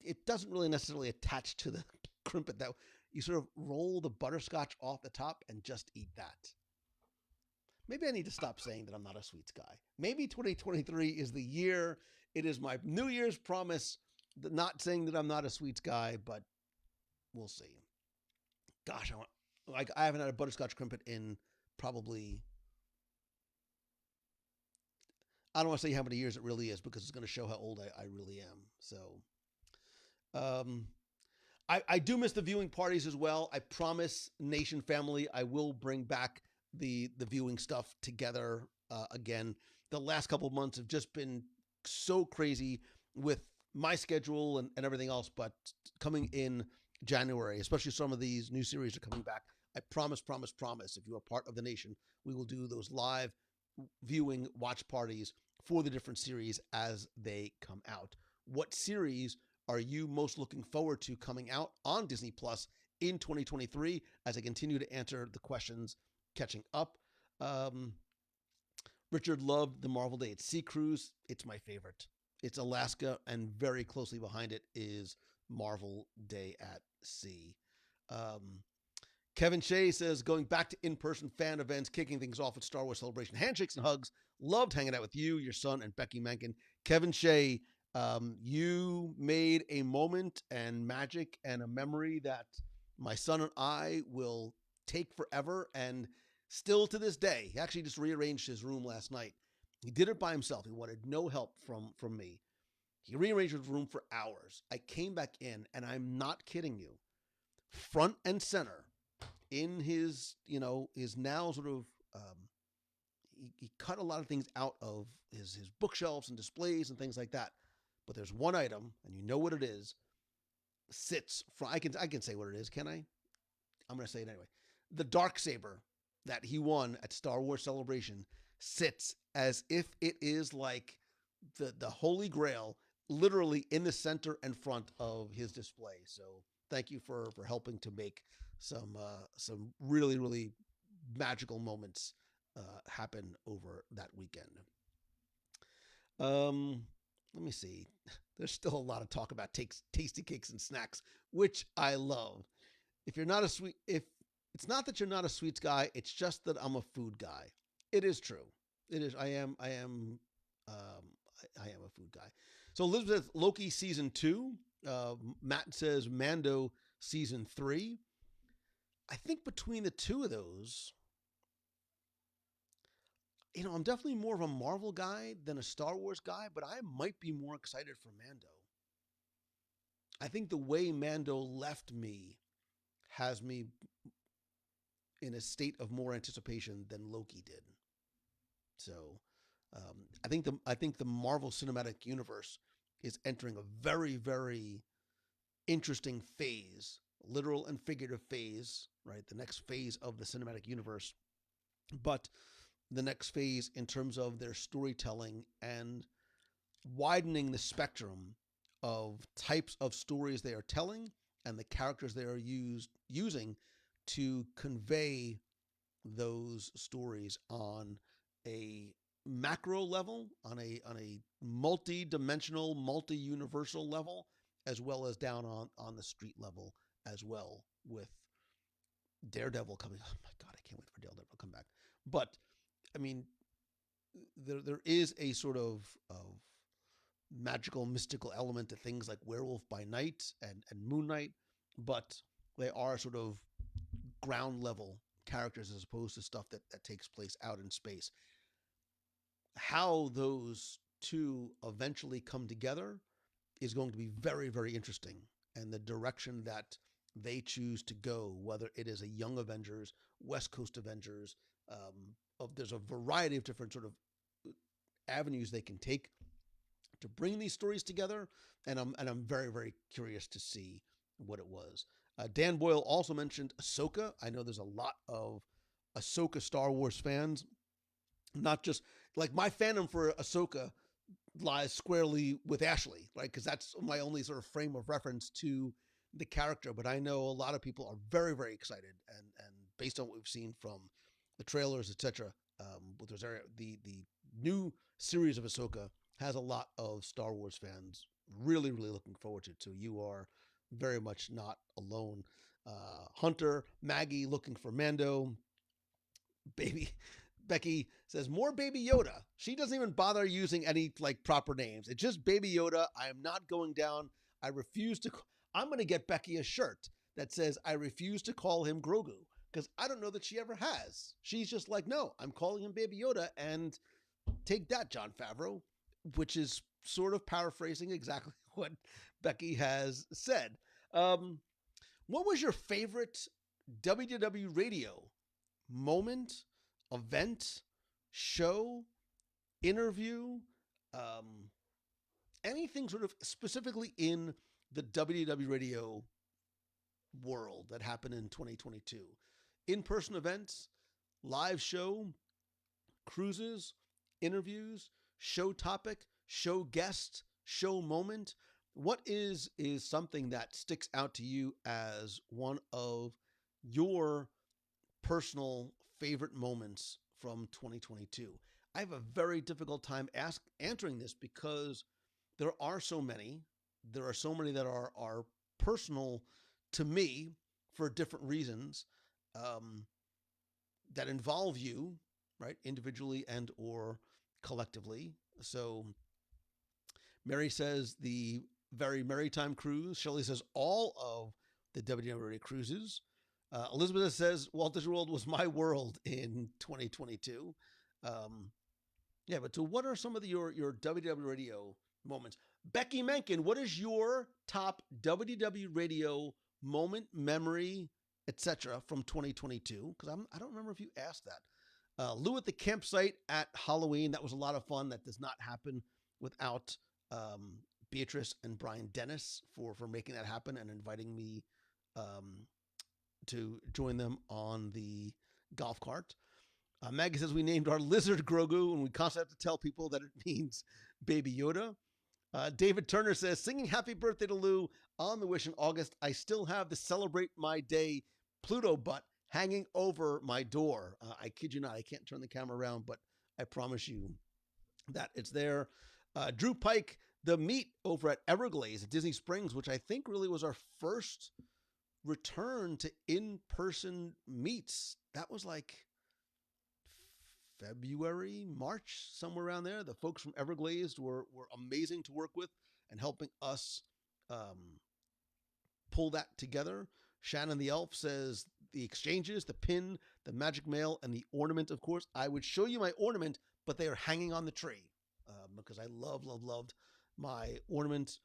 it doesn't really necessarily attach to the crimpet. That you sort of roll the butterscotch off the top and just eat that. Maybe I need to stop saying that I'm not a sweets guy. Maybe 2023 is the year. It is my New Year's promise. Not saying that I'm not a sweets guy, but we'll see. Gosh, I haven't had a butterscotch crimpet in probably, I don't want to say how many years it really is because it's going to show how old I really am. So, I do miss the viewing parties as well. I promise Nation family, I will bring back the viewing stuff together again. the last couple of months have just been so crazy with my schedule and everything else. But coming in January, especially some of these new series are coming back. I promise, promise, promise. If you are part of the nation, we will do those live viewing watch parties for the different series as they come out. What series are you most looking forward to coming out on Disney Plus in 2023 as I continue to answer the questions catching up? Um, Richard loved the Marvel Day at Sea Cruise. It's my favorite. It's Alaska, and very closely behind it is Marvel Day at Sea. Um, Kevin Shea says, going back to in-person fan events, kicking things off at Star Wars Celebration, handshakes and hugs. Loved hanging out with you, your son, and Becky Menken. Kevin Shea, you made a moment and magic and a memory that my son and I will take forever. And still to this day, he actually just rearranged his room last night. He did it by himself. He wanted no help from me. He rearranged his room for hours. I came back in, and I'm not kidding you. Front and center in his, his now sort of, he cut a lot of things out of his bookshelves and displays and things like that. But there's one item, and you know what it is, sits from, I can say what it is, can I? I'm going to say it anyway. The dark saber that he won at Star Wars Celebration sits as if it is like the holy grail, literally in the center and front of his display. So thank you for helping to make some really really magical moments happen over that weekend. Let me see. There's still a lot of talk about tasty cakes and snacks, which I love. If you're not a sweet, if it's not that you're not a sweets guy, it's just that I'm a food guy. It is true. It is. I am a food guy. So Elizabeth, Loki season 2. Matt says Mando season 3. I think between the two of those, I'm definitely more of a Marvel guy than a Star Wars guy, but I might be more excited for Mando. I think the way Mando left me has me in a state of more anticipation than Loki did. So I think the Marvel Cinematic Universe is entering a very very interesting phase, literal and figurative phase, right? The next phase of the cinematic universe, but the next phase in terms of their storytelling and widening the spectrum of types of stories they are telling and the characters they are using to convey those stories on a macro level, on a multi-dimensional, multi-universal level, as well as down on the street level as well, with Daredevil coming. Oh my God, I can't wait for Daredevil to come back. But I mean, there is a sort of magical, mystical element to things like Werewolf by Night and Moon Knight, but they are sort of ground level characters as opposed to stuff that takes place out in space. How those two eventually come together is going to be very, very interesting. And the direction that they choose to go, whether it is a Young Avengers, West Coast Avengers, there's a variety of different sort of avenues they can take to bring these stories together, and I'm very very curious to see what it was. Dan Boyle also mentioned Ahsoka. I know there's a lot of Ahsoka Star Wars fans, not just like my fandom for Ahsoka lies squarely with Ashley, right? Because that's my only sort of frame of reference to the character. But I know a lot of people are very, very excited, and based on what we've seen from the trailers, etc. With the new series of Ahsoka has a lot of Star Wars fans really, really looking forward to it. So you are very much not alone. Hunter, Maggie looking for Mando. Baby Becky says more Baby Yoda. She doesn't even bother using any like proper names. It's just Baby Yoda. I am not going down. I refuse to. I'm going to get Becky a shirt that says I refuse to call him Grogu, because I don't know that she ever has. She's just like, no, I'm calling him Baby Yoda, and take that, Jon Favreau, which is sort of paraphrasing exactly what Becky has said. What was your favorite WDW radio moment, event, show, interview, um, anything sort of specifically in the WDW radio world that happened in 2022. In person events, live show, cruises, interviews, show topic, show guest, show moment. What is something that sticks out to you as one of your personal favorite moments from 2022? I have a very difficult time answering this because there are so many. There are so many that are personal to me for different reasons, um, that involve you, right, individually and or collectively. So Mary says the very maritime cruise. Shelley says all of the WDW cruises. Elizabeth says Walt Disney World was my world in 2022. Um, yeah, but so what are some of your WDW radio moments? Becky Menken, what is your top WDW radio moment, memory, etc. from 2022? Because I don't remember if you asked that. Lou at the campsite at Halloween. That was a lot of fun. That does not happen without um, Beatrice and Brian Dennis for making that happen and inviting me um, to join them on the golf cart. Maggie says we named our lizard Grogu, and we constantly have to tell people that it means Baby Yoda. David Turner says, singing happy birthday to Lou on the Wish in August. I still have the celebrate my day Pluto butt hanging over my door. I kid you not. I can't turn the camera around, but I promise you that it's there. Drew Pike, the meet over at Everglades at Disney Springs, which I think really was our first return to in-person meets. That was like February, March, somewhere around there. The folks from Everglades were amazing to work with and helping us pull that together. Shannon the Elf says the exchanges, the pin, the magic mail, and the ornament, of course. I would show you my ornament, but they are hanging on the tree because I loved my ornaments.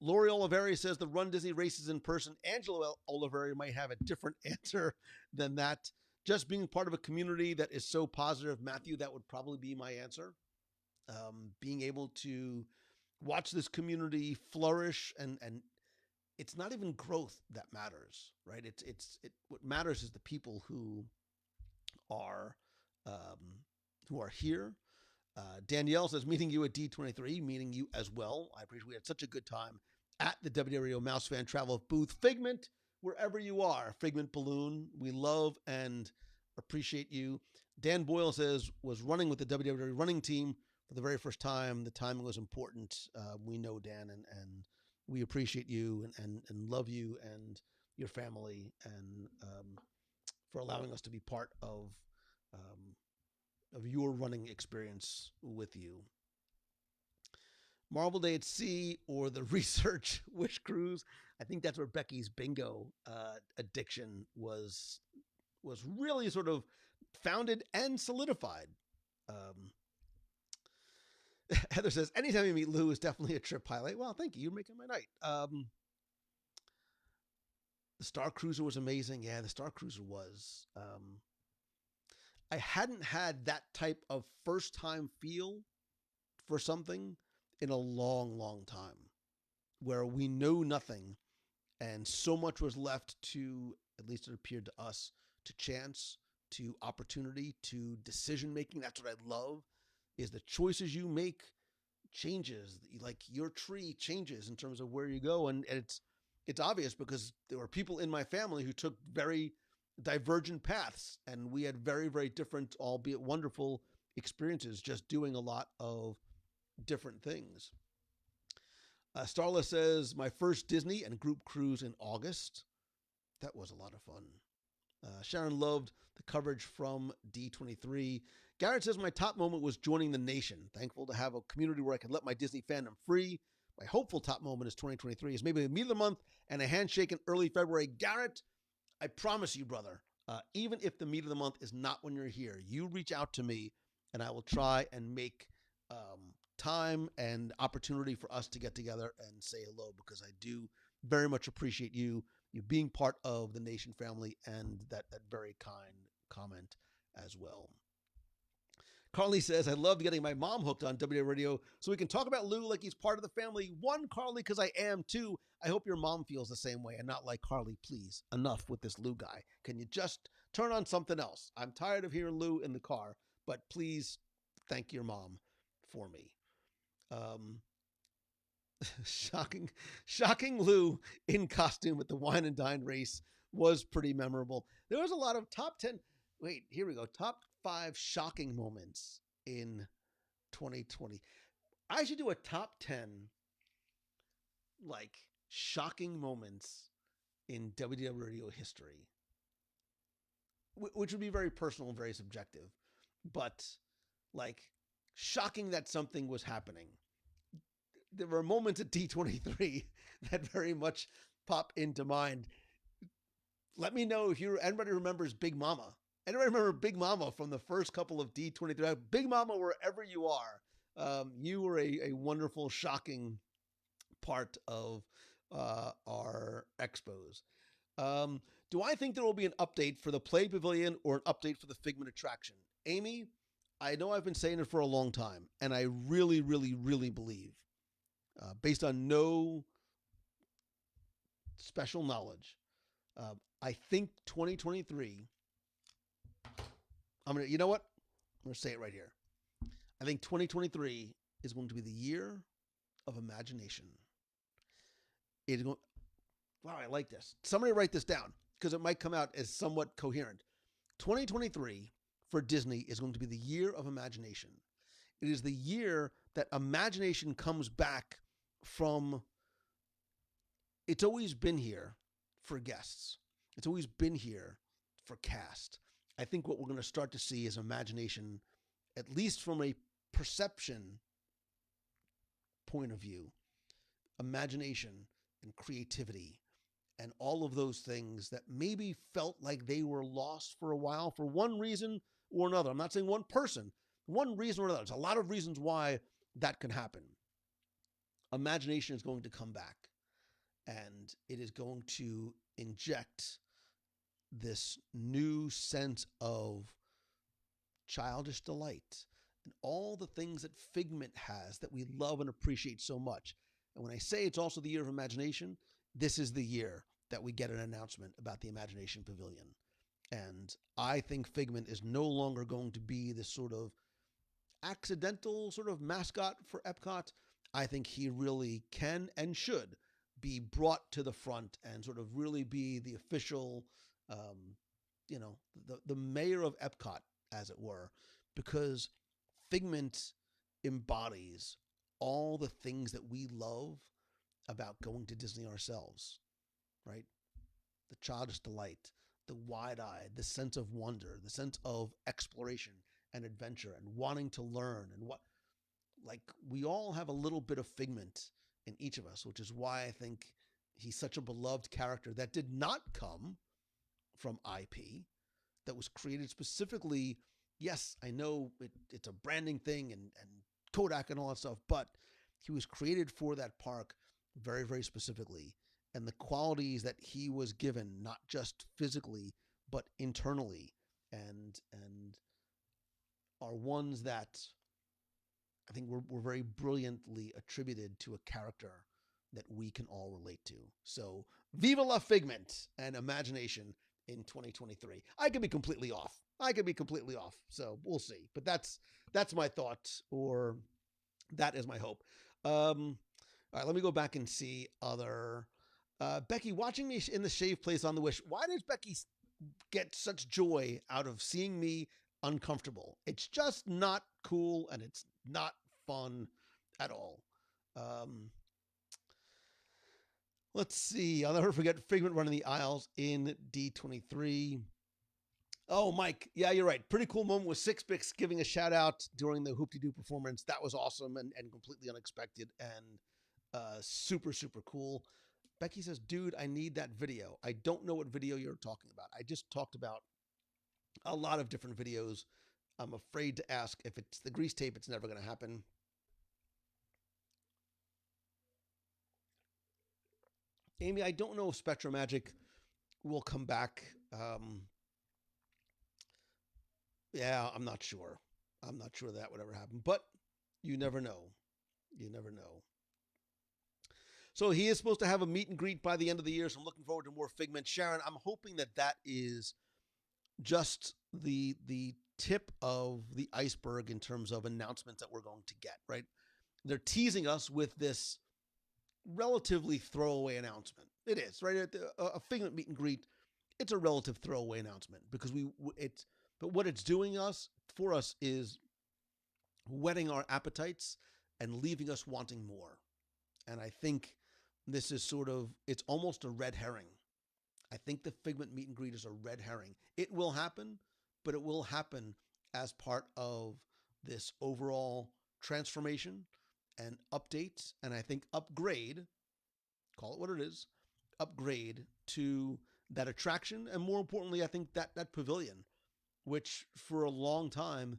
Lori Oliveri says the Run Disney races in person. Angela Oliveri might have a different answer than that. Just being part of a community that is so positive, Matthew, that would probably be my answer. Being able to watch this community flourish, and it's not even growth that matters, right? What matters is the people are um, who are here. Danielle says, meeting you at D23, meeting you as well. I appreciate we had such a good time at the WDW Mouse Fan Travel booth. Figment, wherever you are, Figment Balloon, we love and appreciate you. Dan Boyle says, was running with the WDW running team for the very first time. The timing was important. We know Dan, and we appreciate you and love you and your family, and for allowing us to be part of your running experience with you. Marvel Day at Sea or the Research Wish Cruise. I think that's where Becky's bingo addiction was really sort of founded and solidified. Heather says, anytime you meet Lou is definitely a trip highlight. Well, thank you. You're making my night. The Star Cruiser was amazing. Yeah, the Star Cruiser was. I hadn't had that type of first time feel for something in a long time, where we know nothing and so much was left to, at least it appeared to us, to chance, to opportunity, to decision making. That's what I love, is the choices you make changes. Like your tree changes in terms of where you go, and it's obvious because there were people in my family who took very divergent paths, and we had very different, albeit wonderful, experiences just doing a lot of different things. Starla says, my first Disney and group cruise in August. That was a lot of fun. Sharon loved the coverage from D23. Garrett says, my top moment was joining the nation. Thankful to have a community where I can let my Disney fandom free. My hopeful top moment is 2023 is maybe a meet of the month and a handshake in early February. Garrett, I promise you, brother, even if the meet of the month is not when you're here, you reach out to me and I will try and make time and opportunity for us to get together and say hello, because I do very much appreciate you being part of the Nation family, and that very kind comment as well. Carly says, I loved getting my mom hooked on WDW Radio so we can talk about Lou like he's part of the family. One, Carly, because I am too. I hope your mom feels the same way and not like, Carly, please, enough with this Lou guy. Can you just turn on something else? I'm tired of hearing Lou in the car, but please thank your mom for me. Um, shocking, shocking Lou in costume at the wine and dine race was pretty memorable. There was a lot of top 10. Wait, here we go. Top 5 shocking moments in 2020. I should do a top 10 like shocking moments in WDW radio history, which would be very personal and very subjective, but like shocking that something was happening. There were moments at D23 that very much pop into mind. Let me know if anybody remembers Big Mama. Anybody remember Big Mama from the first couple of D23? Big Mama, wherever you are, you were a wonderful, shocking part of our expos. Do I think there will be an update for the Play Pavilion or an update for the Figment attraction? Amy, I know I've been saying it for a long time, and I really, really, really believe, based on no special knowledge, I think 2023. You know what? I'm gonna say it right here. I think 2023 is going to be the year of imagination. It is going. Wow, I like this. Somebody write this down because it might come out as somewhat coherent. 2023 for Disney is going to be the year of imagination. It is the year that imagination comes back from. It's always been here for guests. It's always been here for cast. I think what we're going to start to see is imagination, at least from a perception point of view, imagination and creativity and all of those things that maybe felt like they were lost for a while for one reason or another. I'm not saying one person, one reason or another. There's a lot of reasons why that can happen. Imagination is going to come back, and it is going to inject this new sense of childish delight and all the things that Figment has that we love and appreciate so much. And when I say it's also the year of imagination, this is the year that we get an announcement about the Imagination Pavilion. And I think Figment is no longer going to be this sort of accidental sort of mascot for Epcot. I think he really can and should be brought to the front and sort of really be the official, the mayor of Epcot, as it were, because Figment embodies all the things that we love about going to Disney ourselves, right? The childish delight, the wide-eyed, the sense of wonder, the sense of exploration and adventure and wanting to learn and we all have a little bit of Figment in each of us, which is why I think he's such a beloved character that did not come from IP, that was created specifically. Yes, I know it's a branding thing and Kodak and all that stuff, but he was created for that park very, very specifically. And the qualities that he was given, not just physically, but internally, and are ones that I think were very brilliantly attributed to a character that we can all relate to. So, viva la Figment and imagination in 2023. I could be completely off. So we'll see. But that's my thought, or that is my hope. All right, let me go back and see other. Becky, watching me in the shave place on the Wish. Why does Becky get such joy out of seeing me uncomfortable? It's just not cool, and it's not fun at all. Let's see. I'll never forget Figment running the aisles in D23. Oh, Mike. Yeah, you're right. Pretty cool moment with Six Bix giving a shout out during the Hoop-de-Doo performance. That was awesome and completely unexpected and super, super cool. Becky says, dude, I need that video. I don't know what video you're talking about. I just talked about a lot of different videos. I'm afraid to ask. If it's the grease tape, it's never going to happen. Amy, I don't know if Spectrum Magic will come back. Yeah, I'm not sure. I'm not sure that would ever happen, but you never know. You never know. So he is supposed to have a meet and greet by the end of the year. So I'm looking forward to more Figment. Sharon, I'm hoping that that is just the tip of the iceberg in terms of announcements that we're going to get. Right? They're teasing us with this relatively throwaway announcement. It is right. A Figment meet and greet. It's a relative throwaway announcement because it's but what it's doing us for us is whetting our appetites and leaving us wanting more. And I think this is sort of it's almost a red herring. I think the Figment meet and greet is a red herring. It will happen, but it will happen as part of this overall transformation and update, and I think upgrade, call it what it is, upgrade to that attraction, and more importantly, I think that pavilion, which for a long time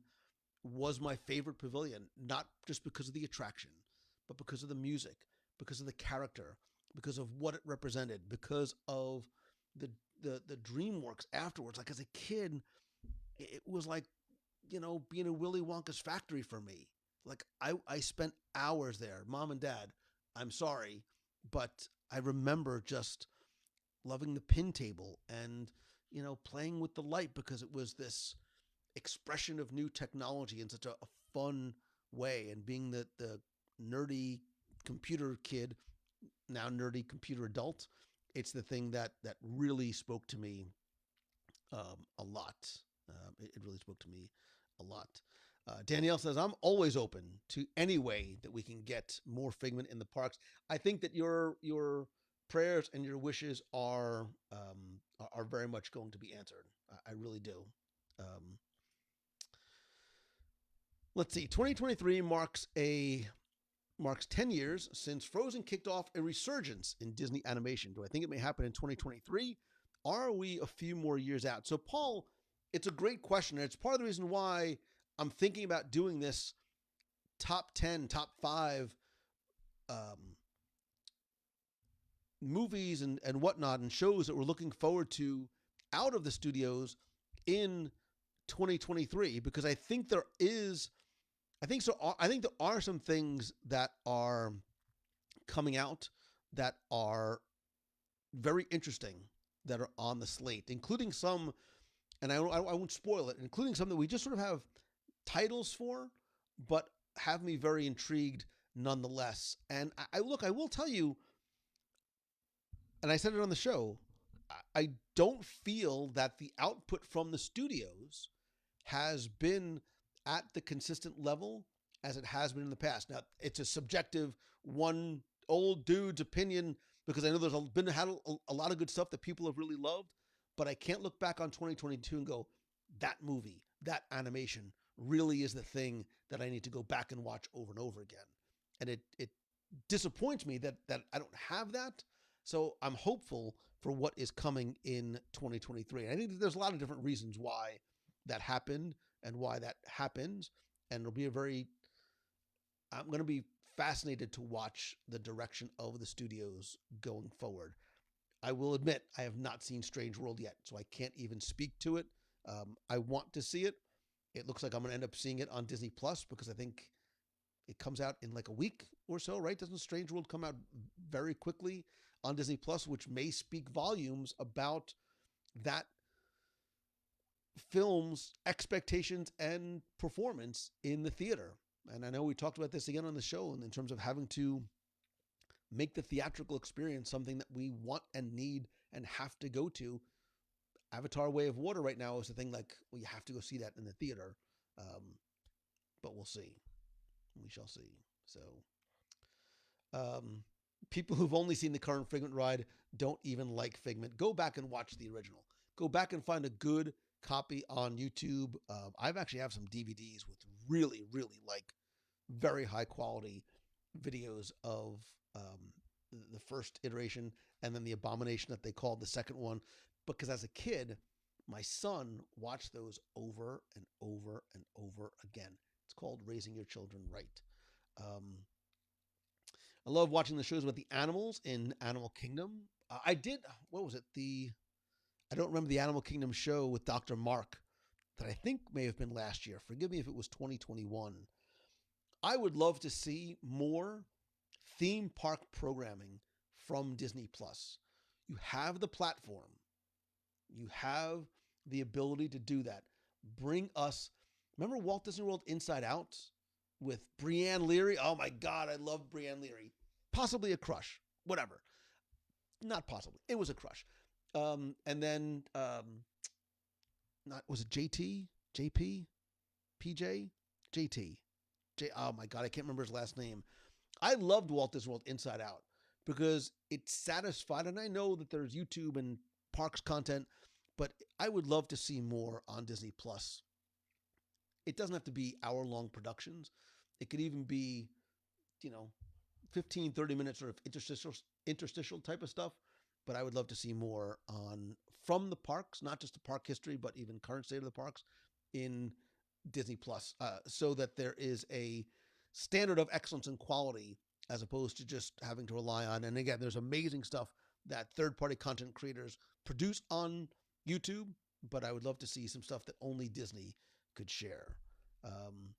was my favorite pavilion, not just because of the attraction, but because of the music, because of the character, because of what it represented, because of the the DreamWorks afterwards. Like as a kid, it was like being in Willy Wonka's factory for me. Like I spent hours there, mom and dad. I'm sorry, but I remember just loving the pin table and playing with the light because it was this expression of new technology in such a fun way, and being the nerdy computer kid, now nerdy computer adult, it's the thing that really spoke to me a lot. It really spoke to me a lot. Danielle says, I'm always open to any way that we can get more Figment in the parks. I think that your prayers and your wishes are very much going to be answered. I really do. Um, let's see. 2023 marks 10 years since Frozen kicked off a resurgence in Disney animation. Do I think it may happen in 2023? Are we a few more years out? So, Paul, it's a great question. And it's part of the reason why I'm thinking about doing this top 10, top 5 um, movies and whatnot and shows that we're looking forward to out of the studios in 2023, because I think there is I think so. I think there are some things that are coming out that are very interesting that are on the slate, including some, and I won't spoil it, including some that we just sort of have titles for, but have me very intrigued nonetheless. And I will tell you, and I said it on the show, I don't feel that the output from the studios has been at the consistent level as it has been in the past. Now, it's a subjective one old dude's opinion, because I know there's been had a lot of good stuff that people have really loved, but I can't look back on 2022 and go, that movie, that animation really is the thing that I need to go back and watch over and over again. And it disappoints me that I don't have that. So I'm hopeful for what is coming in 2023. And I think that there's a lot of different reasons why that happened and why that happens. And it'll be I'm going to be fascinated to watch the direction of the studios going forward. I will admit, I have not seen Strange World yet, so I can't even speak to it. I want to see it. It looks like I'm going to end up seeing it on Disney Plus, because I think it comes out in like a week or so, right? Doesn't Strange World come out very quickly on Disney Plus, which may speak volumes about that film's expectations and performance in the theater? And I know we talked about this again on the show in terms of having to make the theatrical experience something that we want and need and have to go to. Avatar Way of Water right now is the thing, like, well, you have to go see that in the theater. But we'll see. We shall see. So, people who've only seen the current Figment ride don't even like Figment. Go back and watch the original. Go back and find a good copy on YouTube. I've actually have some DVDs with really, really like very high quality videos of the first iteration, and then the abomination that they called the second one. Because as a kid, my son watched those over and over and over again. It's called Raising Your Children Right. I love watching the shows about the animals in Animal Kingdom. I did, what was it? I don't remember the Animal Kingdom show with Dr. Mark, that I think may have been last year. Forgive me if it was 2021. I would love to see more theme park programming from Disney Plus. You have the platform, you have the ability to do that. Bring us. Remember Walt Disney World Inside Out with Brianne Leary? Oh my God, I love Brianne Leary. Possibly a crush, whatever. Not possibly. It was a crush. And then, not was it JT, JP, PJ, JT, J. Oh my God, I can't remember his last name. I loved Walt Disney World Inside Out because it satisfied, and I know that there's YouTube and parks content, but I would love to see more on Disney Plus. It doesn't have to be hour-long productions. It could even be, you know, 15, 30 minutes sort of interstitial type of stuff. But I would love to see more on from the parks, not just the park history, but even current state of the parks in Disney Plus, so that there is a standard of excellence and quality as opposed to just having to rely on. And again, there's amazing stuff that third-party content creators produce on YouTube, but I would love to see some stuff that only Disney could share. Um,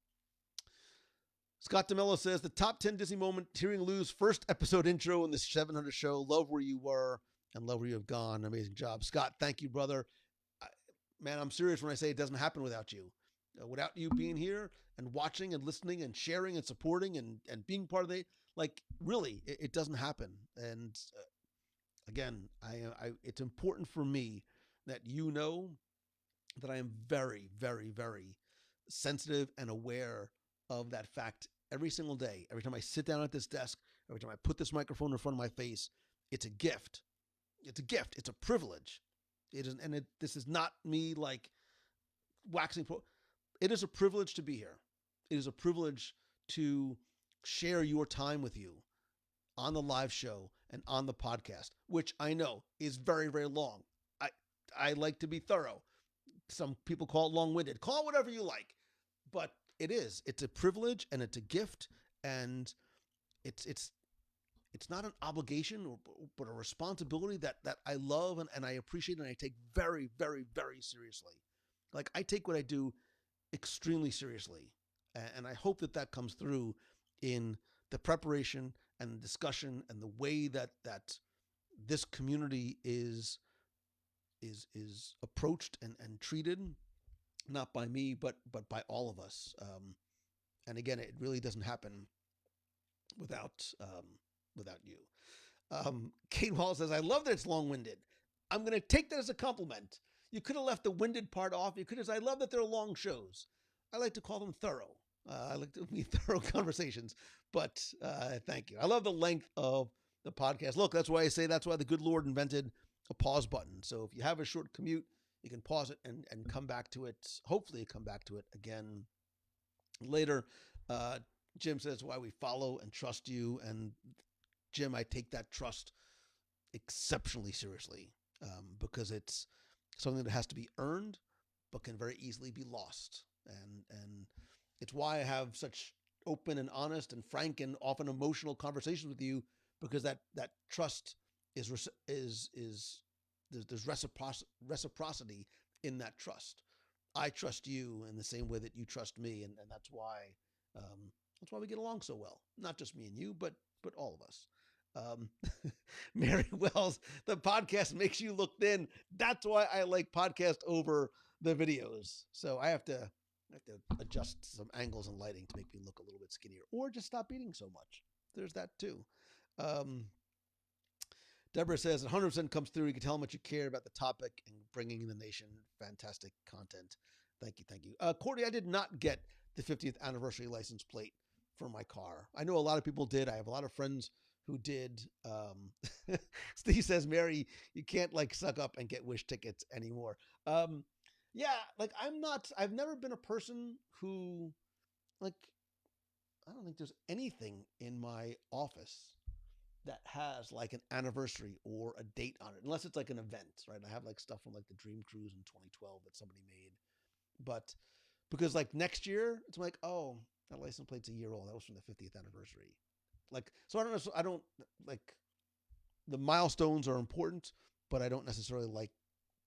Scott DeMello says the top 10 Disney moment, hearing Lou's first episode intro in the 700 show. Love where you were and love where you have gone. Amazing job. Scott, thank you, brother. Man, I'm serious when I say it doesn't happen without you. Without you being here and watching and listening and sharing and supporting and being part of the, like, really, it doesn't happen. And again, it's important for me that you know that I am very, very, very sensitive and aware of that fact every single day. Every time I sit down at this desk, every time I put this microphone in front of my face, it's a gift. It's a gift. It's a privilege. It is, and this is not me like waxing. It is a privilege to be here. It is a privilege to share your time with you on the live show and on the podcast, which I know is very, very long. I like to be thorough. Some people call it long-winded. Call it whatever you like, but it is. It's a privilege and it's a gift, and it's not an obligation, but a responsibility that I love and I appreciate and I take very, very, very seriously. Like, I take what I do extremely seriously, and I hope that comes through in the preparation and the discussion and the way that this community is approached and treated, not by me, but by all of us. And again, it really doesn't happen without you. Kate Wall says, I love that it's long-winded. I'm going to take that as a compliment. You could have left the winded part off. You could have said, I love that they're long shows. I like to call them thorough. I like to be thorough conversations, but thank you. I love the length of the podcast. Look, that's why the good Lord invented a pause button. So if you have a short commute, you can pause it and come back to it. Hopefully come back to it again later. Jim says why we follow and trust you. And Jim, I take that trust exceptionally seriously, because it's something that has to be earned, but can very easily be lost. And it's why I have such open and honest and frank and often emotional conversations with you, because that trust is there's reciprocity in that trust. I trust you in the same way that you trust me, and that's why we get along so well. Not just me and you, but all of us. Mary Wells, the podcast makes you look thin. That's why I like podcast over the videos. So I have to adjust some angles and lighting to make me look a little bit skinnier, or just stop eating so much. There's that too. Deborah says 100% comes through. You can tell how much you care about the topic and bringing in the nation. Fantastic content. Thank you. Courtney, I did not get the 50th anniversary license plate for my car. I know a lot of people did. I have a lot of friends who did. Steve says, Mary, you can't like suck up and get Wish tickets anymore. Yeah, like I've never been a person who, like, I don't think there's anything in my office that has like an anniversary or a date on it, unless it's like an event, right? I have like stuff from like the Dream Cruise in 2012 that somebody made, but because like next year, it's like, oh, that license plate's a year old. That was from the 50th anniversary. Like, so I don't like, the milestones are important, but I don't necessarily like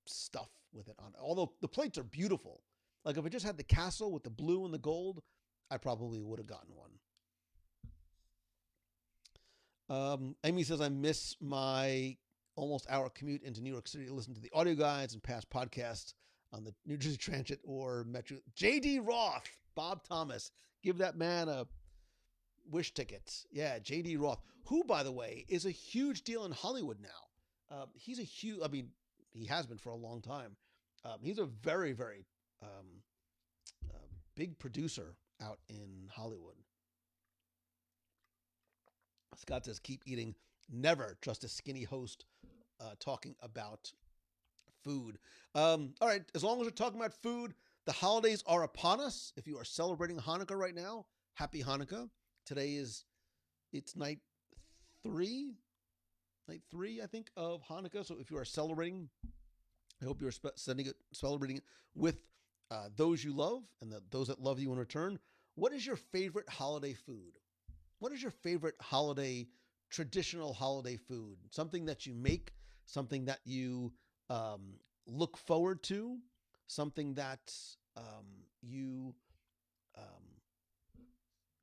stuff with it on it. Although the plates are beautiful. Like if I just had the castle with the blue and the gold, I probably would have gotten one. Amy says, I miss my almost hour commute into New York City to listen to the audio guides and past podcasts on the New Jersey Transit or Metro. J.D. Roth, Bob Thomas, give that man a wish ticket. Yeah, J.D. Roth, who, by the way, is a huge deal in Hollywood now. He's a huge, I mean, he has been for a long time. He's a very, very uh, big producer out in Hollywood. Scott says, keep eating. Never trust a skinny host talking about food. All right, as long as we're talking about food, the holidays are upon us. If you are celebrating Hanukkah right now, happy Hanukkah. Today it's night three, I think, of Hanukkah. So if you are celebrating, I hope you're celebrating it with those you love and those that love you in return. What is your favorite holiday food? What is your favorite traditional holiday food? Something that you make, something that you look forward to, something that you, um,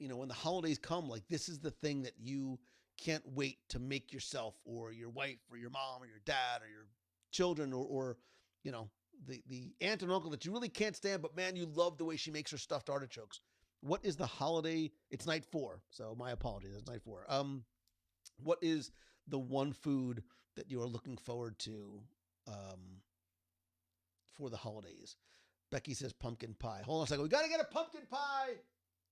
when the holidays come, like this is the thing that you can't wait to make yourself or your wife or your mom or your dad or your children or the aunt and uncle that you really can't stand, but man, you love the way she makes her stuffed artichokes. What is the holiday? It's night 4, so my apologies. It's night 4. What is the one food that you are looking forward to for the holidays? Becky says pumpkin pie. Hold on a second. We got to get a pumpkin pie.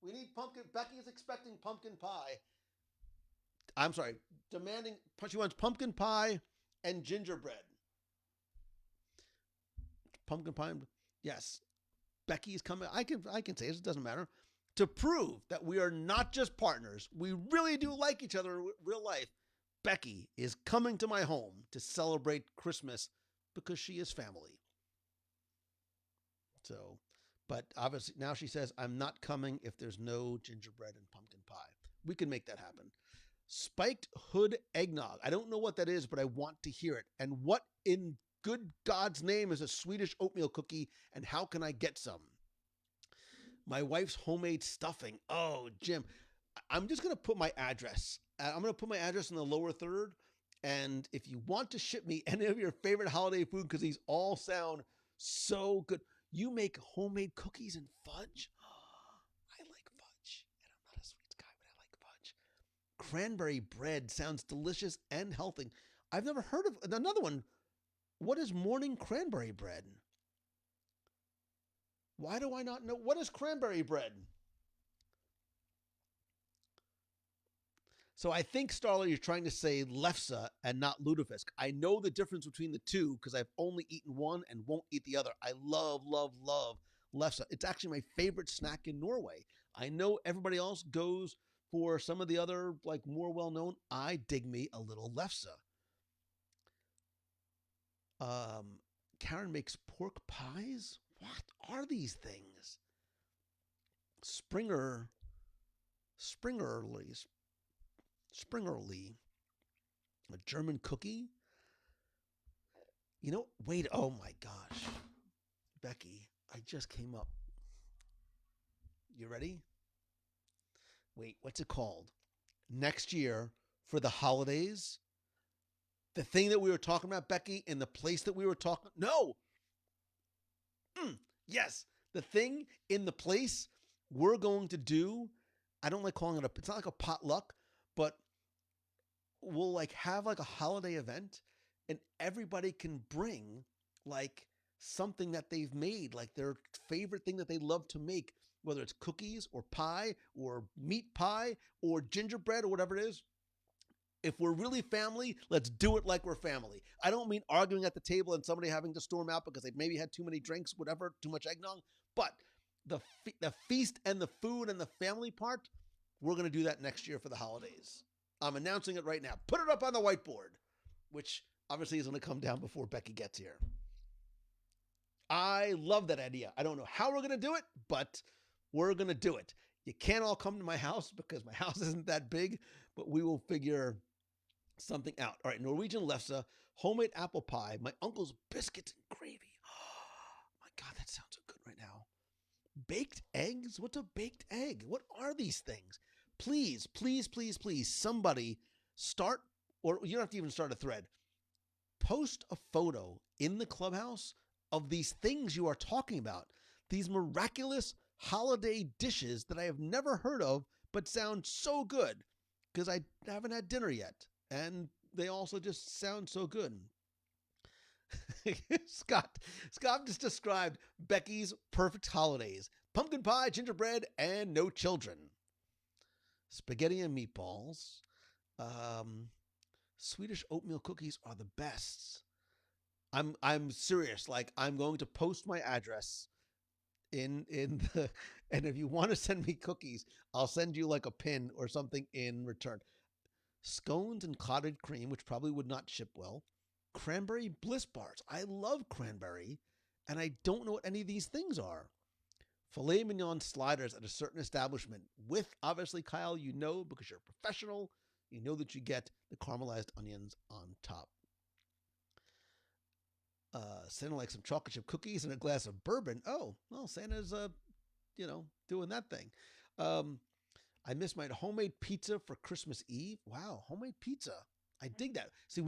We need pumpkin. Becky is expecting pumpkin pie. I'm sorry, demanding. She wants pumpkin pie and gingerbread. Pumpkin pie. Yes, Becky is coming. I can say it doesn't matter. To prove that we are not just partners, we really do like each other in real life. Becky is coming to my home to celebrate Christmas because she is family. So, but obviously now she says, I'm not coming if there's no gingerbread and pumpkin pie. We can make that happen. Spiked hood eggnog. I don't know what that is, but I want to hear it. And what in good God's name is a Swedish oatmeal cookie, and how can I get some? My wife's homemade stuffing. Oh, Jim, I'm just going to put my address. I'm going to put my address in the lower third. And if you want to ship me any of your favorite holiday food, because these all sound so good. You make homemade cookies and fudge? I like fudge. And I'm not a sweets guy, but I like fudge. Cranberry bread sounds delicious and healthy. I've never heard of another one. What is morning cranberry bread? Why do I not know? What is cranberry bread? So I think, Starler, you're trying to say lefse and not lutefisk. I know the difference between the two because I've only eaten one and won't eat the other. I love, love, love lefse. It's actually my favorite snack in Norway. I know everybody else goes for some of the other, like, more well-known. I dig me a little lefse. Karen makes pork pies? What are these things? Springerly, a German cookie. Wait, oh my gosh. Becky, I just came up. You ready? Wait, what's it called? Next year for the holidays, the thing that we were talking about, Becky, in the place that we were talking. No. Yes, the thing in the place we're going to do. I don't like calling it it's not like a potluck, but we'll like have like a holiday event and everybody can bring like something that they've made, like their favorite thing that they love to make, whether it's cookies or pie or meat pie or gingerbread or whatever it is. If we're really family, let's do it like we're family. I don't mean arguing at the table and somebody having to storm out because they've maybe had too many drinks, whatever, too much eggnog. But the feast and the food and the family part, we're going to do that next year for the holidays. I'm announcing it right now. Put it up on the whiteboard, which obviously is going to come down before Becky gets here. I love that idea. I don't know how we're going to do it, but we're going to do it. You can't all come to my house because my house isn't that big, but we will figure something out. All right, Norwegian lefse, homemade apple pie, my uncle's biscuits and gravy. Oh my God, that sounds so good right now. baked eggs? What's a baked egg? What are these things? Please, please, please, please, somebody start, or you don't have to even start a thread. Post a photo in the clubhouse of these things you are talking about. These miraculous holiday dishes that I have never heard of, but sound so good because I haven't had dinner yet. And they also just sound so good. Scott just described Becky's perfect holidays: pumpkin pie, gingerbread, and no children. Spaghetti and meatballs. Um, Swedish oatmeal cookies are the best. I'm serious. Like, I'm going to post my address in the, and if you want to send me cookies, I'll send you like a pin or something in return. Scones and clotted cream, which probably would not ship well. Cranberry bliss bars. I love cranberry, and I don't know what any of these things are. Filet mignon sliders at a certain establishment with, obviously, Kyle, you know, because you're a professional, you know that you get the caramelized onions on top. Santa likes some chocolate chip cookies and a glass of bourbon. Oh, well, Santa's, doing that thing. I miss my homemade pizza for Christmas Eve. Wow, homemade pizza. I dig that. See,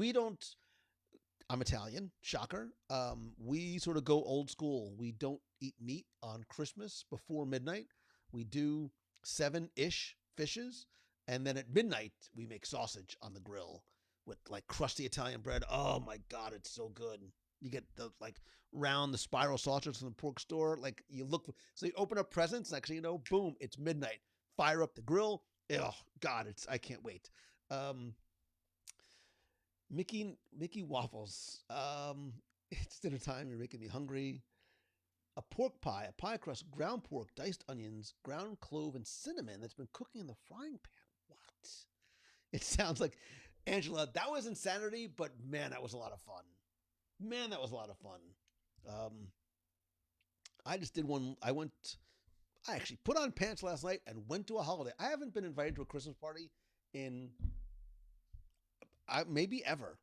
I'm Italian, shocker. We sort of go old school. We don't eat meat on Christmas before midnight. We do 7-ish fishes, and then at midnight we make sausage on the grill with like crusty Italian bread. Oh my God, it's so good. You get the like round, the spiral sausages from the pork store. Like so you open up presents. Next thing you know, boom, it's midnight. Fire up the grill. Oh God, I can't wait. Mickey waffles. It's dinner time. You're making me hungry. A pork pie, a pie crust, ground pork, diced onions, ground clove, and cinnamon that's been cooking in the frying pan. What? It sounds like, Angela, that was insanity, but man, that was a lot of fun. Man, that was a lot of fun. I just did one. I actually put on pants last night and went to a holiday. I haven't been invited to a Christmas party in maybe ever.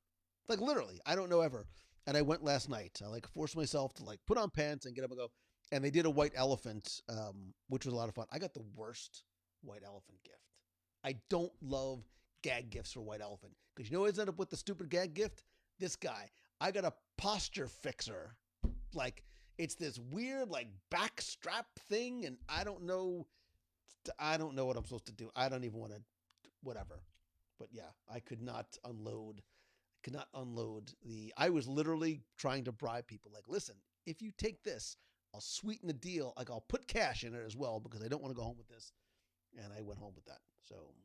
Like literally, I don't know ever. And I went last night. I like forced myself to like put on pants and get up and go. And they did a white elephant, which was a lot of fun. I got the worst white elephant gift. I don't love gag gifts for white elephant because you know what ended up with the stupid gag gift? This guy. I got a posture fixer. Like it's this weird like back strap thing, and I don't know what I'm supposed to do. I don't even want to, whatever. But yeah, I could not unload. I was literally trying to bribe people. Like, listen, if you take this, I'll sweeten the deal. Like, I'll put cash in it as well because I don't want to go home with this. And I went home with that. So,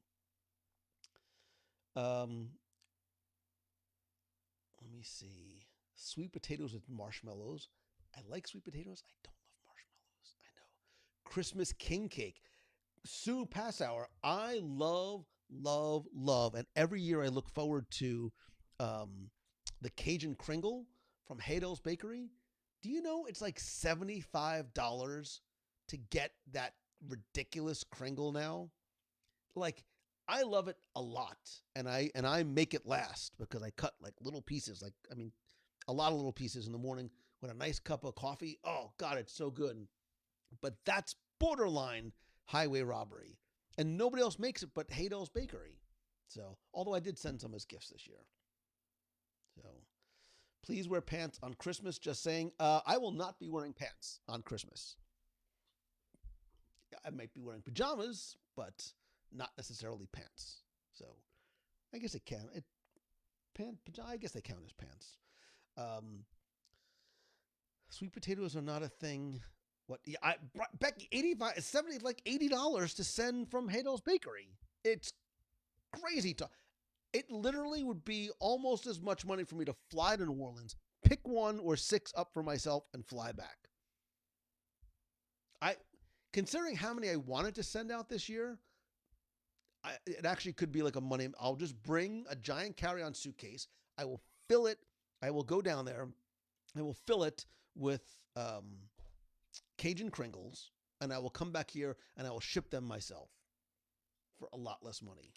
let me see. Sweet potatoes with marshmallows. I like sweet potatoes. I don't love marshmallows. I know. Christmas king cake. Sue Passauer. I love, love, love. And every year I look forward to the Cajun Kringle from Hadel's Bakery. Do you know it's like $75 to get that ridiculous Kringle now? Like, I love it a lot, and I make it last because I cut like little pieces, like I mean, a lot of little pieces in the morning with a nice cup of coffee. Oh God, it's so good. But that's borderline highway robbery, and nobody else makes it but Hadel's Bakery. So, although I did send some as gifts this year. So, please wear pants on Christmas. Just saying, I will not be wearing pants on Christmas. I might be wearing pajamas, but not necessarily pants. So, I guess it can. I guess they count as pants. Sweet potatoes are not a thing. What? Yeah, Becky, 85, 70, like $80 to send from Hadel's Bakery. It's crazy talk. It literally would be almost as much money for me to fly to New Orleans, pick 1 or 6 up for myself, and fly back. Considering how many I wanted to send out this year, it actually could be like a money. I'll just bring a giant carry-on suitcase. I will fill it. I will go down there. I will fill it with Cajun Kringles, and I will come back here and I will ship them myself for a lot less money.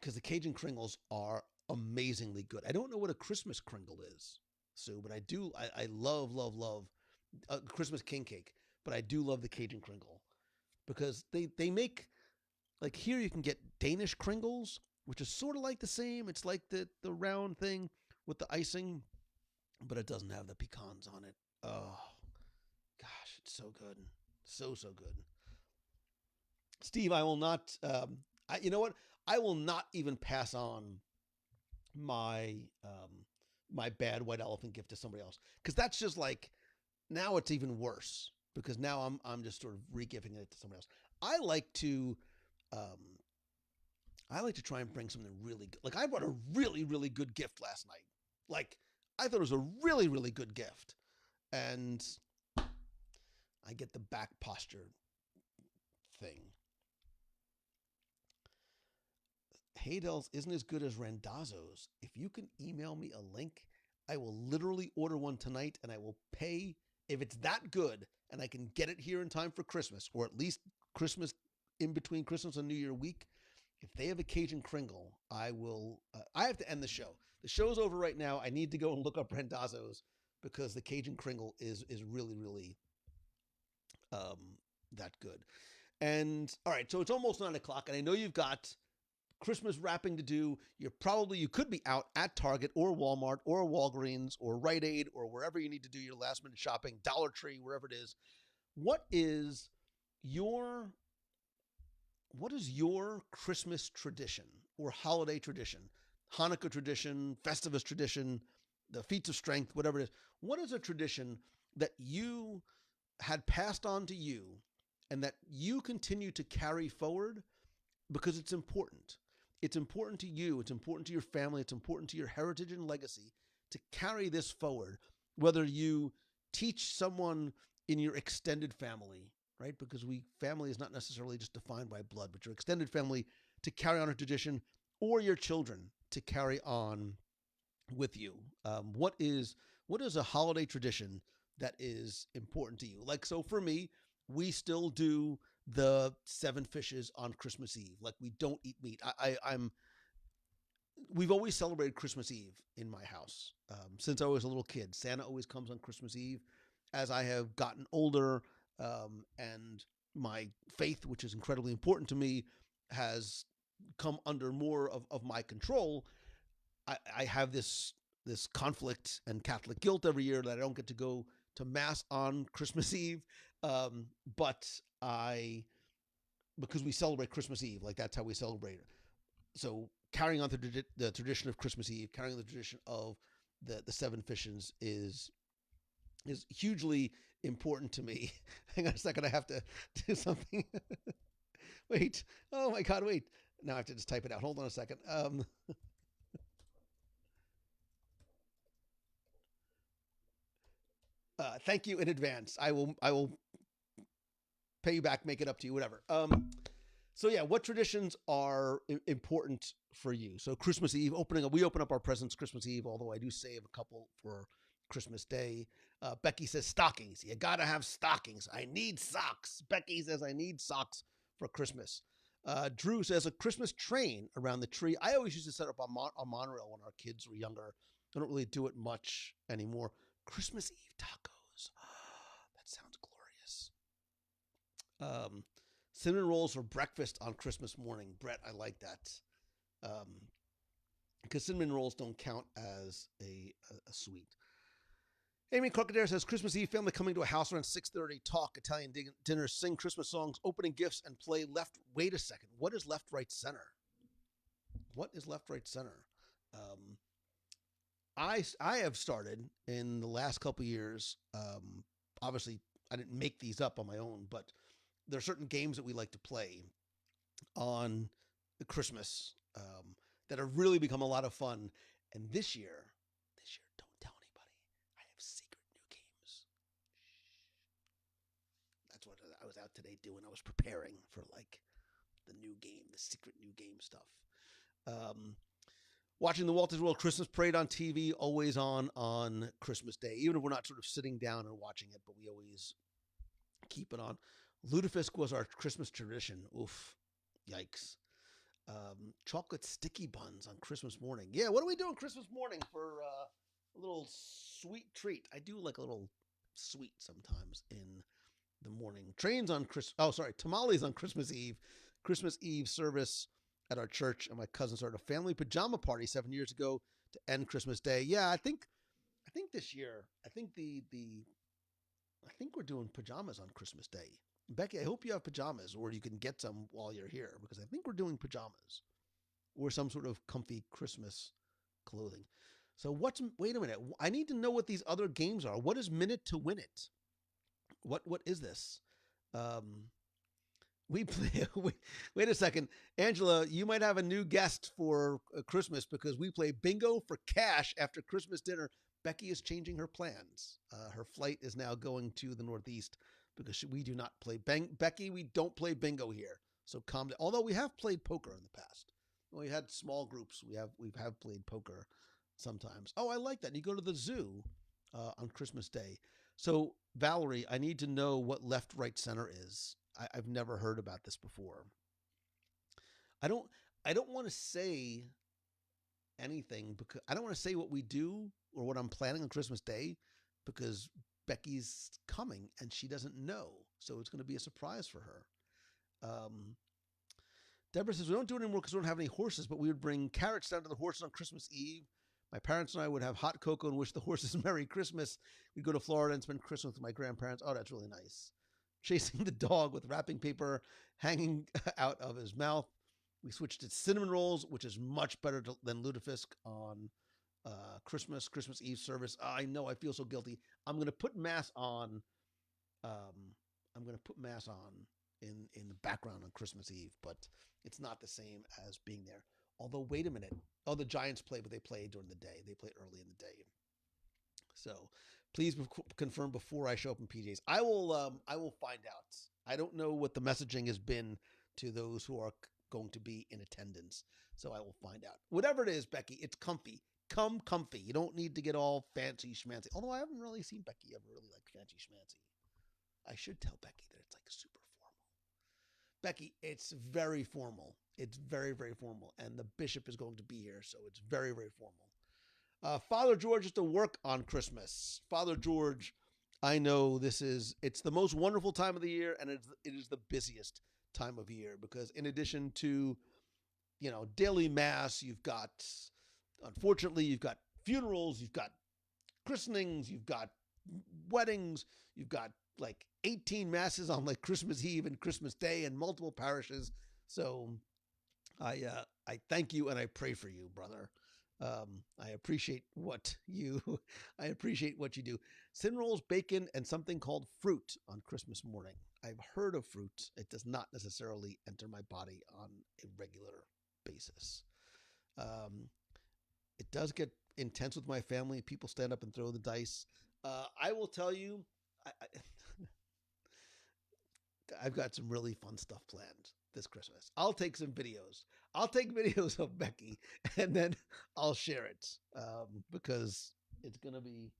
Because the Cajun Kringles are amazingly good. I don't know what a Christmas Kringle is. Sue, but I love, love, love Christmas king cake, but I do love the Cajun Kringle because they make like here you can get Danish Kringles, which is sort of like the same. It's like the round thing with the icing, but it doesn't have the pecans on it. Oh gosh, it's so good, so good. Steve, I will not. You know what? I will not even pass on my my bad white elephant gift to somebody else because that's just like now it's even worse because now I'm just sort of re-giving it to somebody else. I like to um, I like to try and bring something really good. Like I brought a really good gift last night. Like I thought it was a really good gift, and I get the back posture thing. Haydell's isn't as good as Randazzo's. If you can email me a link, I will literally order one tonight and I will pay if it's that good and I can get it here in time for Christmas or at least Christmas in between Christmas and New Year week. If they have a Cajun Kringle, I will. I have to end the show. The show's over right now. I need to go and look up Randazzo's because the Cajun Kringle is really um, that good. And all right, so it's almost 9 o'clock, and I know you've got Christmas wrapping to do. You could be out at Target or Walmart or Walgreens or Rite Aid or wherever you need to do your last minute shopping, Dollar Tree, wherever it is. What is your Christmas tradition or holiday tradition? Hanukkah tradition, Festivus tradition, the feats of strength, whatever it is. What is a tradition that you had passed on to you and that you continue to carry forward because it's important? It's important to you. It's important to your family. It's important to your heritage and legacy to carry this forward, whether you teach someone in your extended family, right? Because family is not necessarily just defined by blood, but your extended family to carry on a tradition or your children to carry on with you. What is a holiday tradition that is important to you? Like, so for me, we still do the seven fishes on Christmas Eve. Like we don't eat meat. We've always celebrated Christmas Eve in my house since I was a little kid. Santa always comes on Christmas Eve. As I have gotten older, and my faith, which is incredibly important to me, has come under more of my control. I have this conflict and Catholic guilt every year that I don't get to go to mass on Christmas Eve, but because we celebrate Christmas Eve, like that's how we celebrate it. So carrying on the tradition of Christmas Eve, carrying on the tradition of the seven fishes is hugely important to me. Hang on a second, I have to do something. Wait, oh my God, wait. Now I have to just type it out. Hold on a second. Thank you in advance. I will pay you back, make it up to you, whatever. So yeah, what traditions are important for you? So Christmas Eve, we open up our presents Christmas Eve, although I do save a couple for Christmas Day. Becky says stockings. You gotta have stockings. I need socks. Becky says I need socks for Christmas. Drew says a Christmas train around the tree. I always used to set up on monorail when our kids were younger. I don't really do it much anymore. Christmas Eve tacos. That sounds glorious. Cinnamon rolls for breakfast on Christmas morning. Brett, I like that. Because cinnamon rolls don't count as a sweet. Amy Crocodile says Christmas Eve family coming to a house around 6:30. Talk Italian dinner, sing Christmas songs, opening gifts, and play left. Wait a second. What is left, right, center? What is left, right, center? I have started in the last couple of years. Obviously, I didn't make these up on my own, but there are certain games that we like to play on Christmas that have really become a lot of fun. And this year, don't tell anybody. I have secret new games. That's what I was out today doing. I was preparing for like the new game, the secret new game stuff. Watching the Walt Disney World Christmas Parade on TV, always on Christmas Day, even if we're not sort of sitting down and watching it, but we always keep it on. Lutefisk was our Christmas tradition. Oof, yikes. Chocolate sticky buns on Christmas morning. Yeah, what are we doing Christmas morning for A little sweet treat. I do like a little sweet sometimes in the morning. Trains on Chris. Oh, sorry, tamales on Christmas Eve. Christmas Eve service at our church, and my cousin started a family pajama party 7 years ago to end Christmas Day. Yeah, I think this year, I think we're doing pajamas on Christmas Day. Becky, I hope you have pajamas, or you can get some while you're here, because I think we're doing pajamas or some sort of comfy Christmas clothing. So wait a minute. I need to know what these other games are. What is Minute to Win It? What is this? Um, we play. Wait a second, Angela. You might have a new guest for Christmas because we play bingo for cash after Christmas dinner. Becky is changing her plans. Her flight is now going to the Northeast because we do not play Becky. We don't play bingo here. So calm down. Although we have played poker in the past. We had small groups. We have played poker sometimes. Oh, I like that. You go to the zoo on Christmas Day. So Valerie, I need to know what left, right, center is. I've never heard about this before. I don't. I don't want to say anything because I don't want to say what we do or what I'm planning on Christmas Day because Becky's coming and she doesn't know, so it's going to be a surprise for her. Um, Deborah says we don't do it anymore because we don't have any horses, but we would bring carrots down to the horses on Christmas Eve. My parents and I would have hot cocoa and wish the horses Merry Christmas. We'd go to Florida and spend Christmas with my grandparents. Oh, that's really nice. Chasing the dog with wrapping paper hanging out of his mouth. We switched to cinnamon rolls, which is much better than lutefisk on Christmas Eve service. I know I feel so guilty. I'm going to put mass on. Um, I'm going to put mass on in the background on Christmas Eve, but it's not the same as being there. Although, wait a minute. Oh, the Giants play, but they play during the day. They play early in the day. So please confirm before I show up in PJs. I will find out. I don't know what the messaging has been to those who are going to be in attendance. So I will find out. Whatever it is, Becky, it's comfy. Come comfy. You don't need to get all fancy schmancy. Although I haven't really seen Becky ever really like fancy schmancy. I should tell Becky that it's like super formal. Becky, it's very formal. It's very, very formal. And the bishop is going to be here, so it's very, very formal. Father George is to work on Christmas. Father George, I know it's the most wonderful time of the year, and it is the busiest time of year because in addition to, daily mass, unfortunately, you've got funerals, you've got christenings, you've got weddings, you've got like 18 masses on like Christmas Eve and Christmas Day in multiple parishes. So I thank you and I pray for you, brother. I appreciate what you I appreciate what you do. Cinnamon rolls, bacon, and something called fruit on Christmas morning. I've heard of fruit. It does not necessarily enter my body on a regular basis. Um, it does get intense with my family. People stand up and throw the dice. I will tell you, I've got some really fun stuff planned this Christmas. I'll take some videos. I'll take videos of Becky and then I'll share it because it's going to be,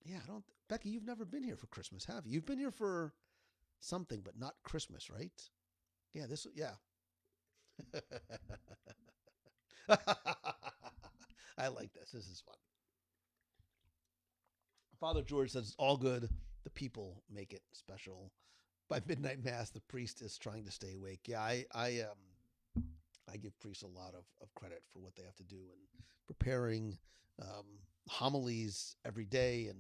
yeah, Becky, you've never been here for Christmas, have you? You've been here for something, but not Christmas, right? Yeah, yeah. I like this. This is fun. Father George says it's all good. The people make it special. By midnight mass, the priest is trying to stay awake. Yeah, I give priests a lot of credit for what they have to do in preparing homilies every day and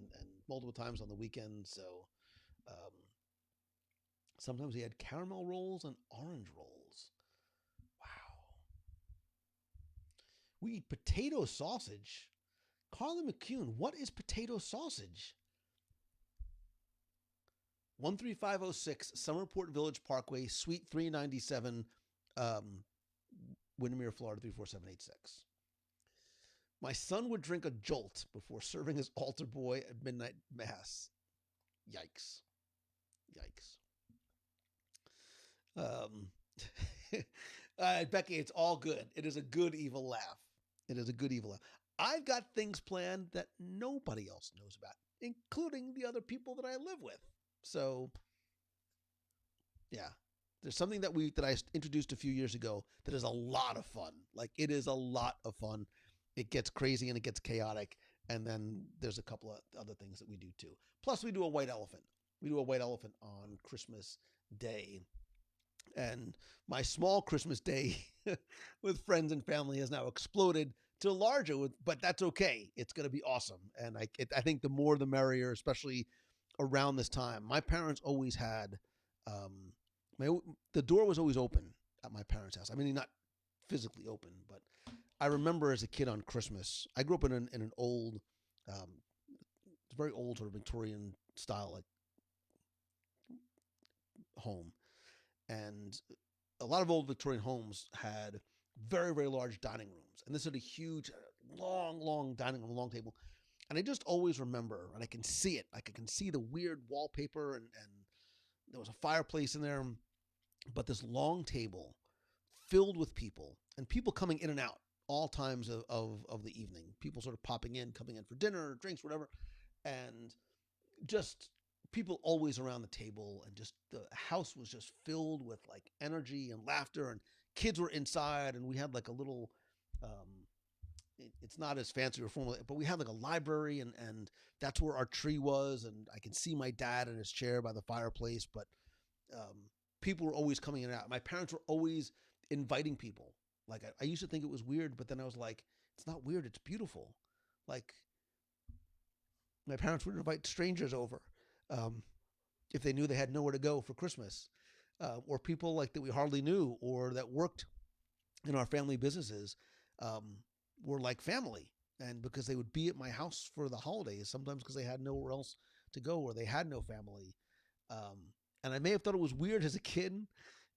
multiple times on the weekend. So um, sometimes he had caramel rolls and orange rolls. Wow. We eat potato sausage. Carla McCune, what is potato sausage? 13506 Summerport Village Parkway, Suite 397, Windermere, Florida 34786. My son would drink a jolt before serving his altar boy at midnight mass. Yikes. Becky, it's all good. It is a good evil laugh. It is a good evil laugh. I've got things planned that nobody else knows about, including the other people that I live with. So, yeah, there's something that I introduced a few years ago that is a lot of fun. Like, it is a lot of fun. It gets crazy and it gets chaotic, And then there's a couple of other things that we do too. Plus, we do a white elephant. We do a white elephant on Christmas Day. And my small Christmas Day with friends and family has now exploded to larger, but that's okay. It's going to be awesome. And I think the more the merrier, especially around this time. My parents always had, um, my, the door was always open at my parents' house. I mean, not physically open, but I remember as a kid on Christmas, I grew up in an old, um, very old sort of Victorian style like home, and a lot of old Victorian homes had very very large dining rooms, and this had a huge, long dining room, long table, and I just always remember, and I can see it, like I can see the weird wallpaper, and there was a fireplace in there, but this long table filled with people, and people coming in and out all times of the evening, people sort of popping in, coming in for dinner, drinks, whatever, and just people always around the table, and just the house was just filled with like energy and laughter, and kids were inside, and we had like a little, it's not as fancy or formal, but we had like a library, and that's where our tree was, and I can see my dad in his chair by the fireplace, but um, people were always coming in and out. My parents were always inviting people. Like I used to think it was weird, but then I was like, it's not weird, it's beautiful. Like my parents would invite strangers over, um, if they knew they had nowhere to go for Christmas, or people like that we hardly knew or that worked in our family businesses, um, were like family. And because they would be at my house for the holidays, sometimes because they had nowhere else to go or they had no family. Um, and I may have thought it was weird as a kid,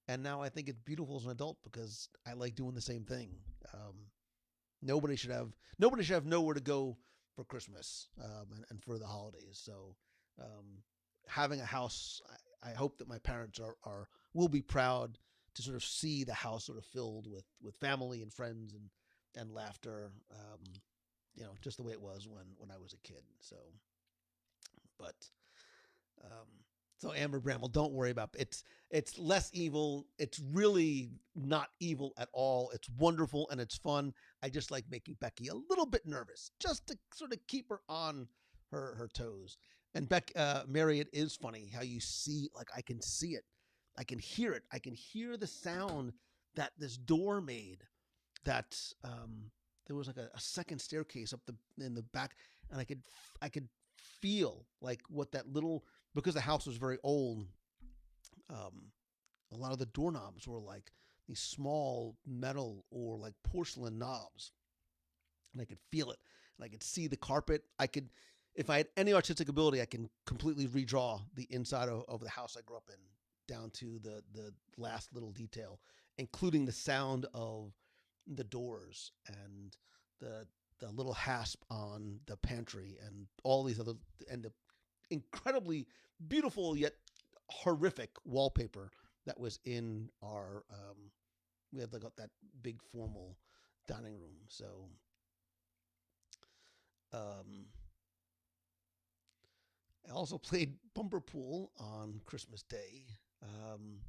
and now I think it's beautiful as an adult because I like doing the same thing. Um, nobody should have nowhere to go for Christmas, and for the holidays. So, um, having a house, I hope that my parents are will be proud to sort of see the house sort of filled with family and friends and laughter. Just the way it was when I was a kid. So, but um, so Amber Bramble, don't worry about it. It's less evil. It's really not evil at all. It's wonderful and it's fun. I just like making Becky a little bit nervous, just to sort of keep her on her toes. And Mary, it is funny how you see, like I can see it, I can hear it, I can hear the sound that this door made. That there was like a second staircase up in the back, and I could feel like what that little, because the house was very old. Um, a lot of the doorknobs were like these small metal or like porcelain knobs, and I could feel it, and I could see the carpet. If I had any artistic ability, I can completely redraw the inside of the house I grew up in down to the last little detail, including the sound of the doors and the the little hasp on the pantry and all these other, and the incredibly beautiful yet horrific wallpaper that was in our, we had like that big formal dining room. So um, I also played bumper pool on Christmas Day. Um,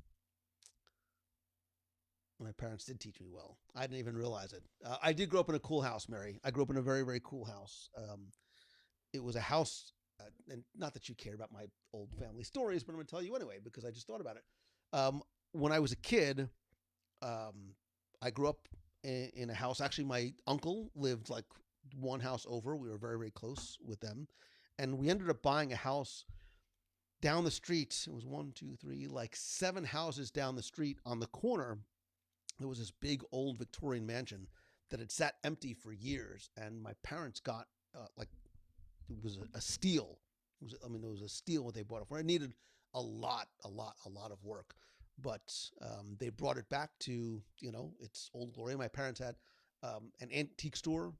my parents did teach me well. I didn't even realize it. I did grow up in a cool house, Mary. I grew up in a very, very cool house. It was a house, and not that you care about my old family stories, but I'm going to tell you anyway because I just thought about it. When I was a kid, um, I grew up in a house. Actually, my uncle lived like one house over. We were very, very close with them. And we ended up buying a house down the street. It was one, two, three, like seven houses down the street on the corner. There was this big old Victorian mansion that had sat empty for years. And my parents got, like, it was a steal. It was a steal what they bought it for. It needed a lot of work, but they brought it back to its old glory. My parents had an antique store.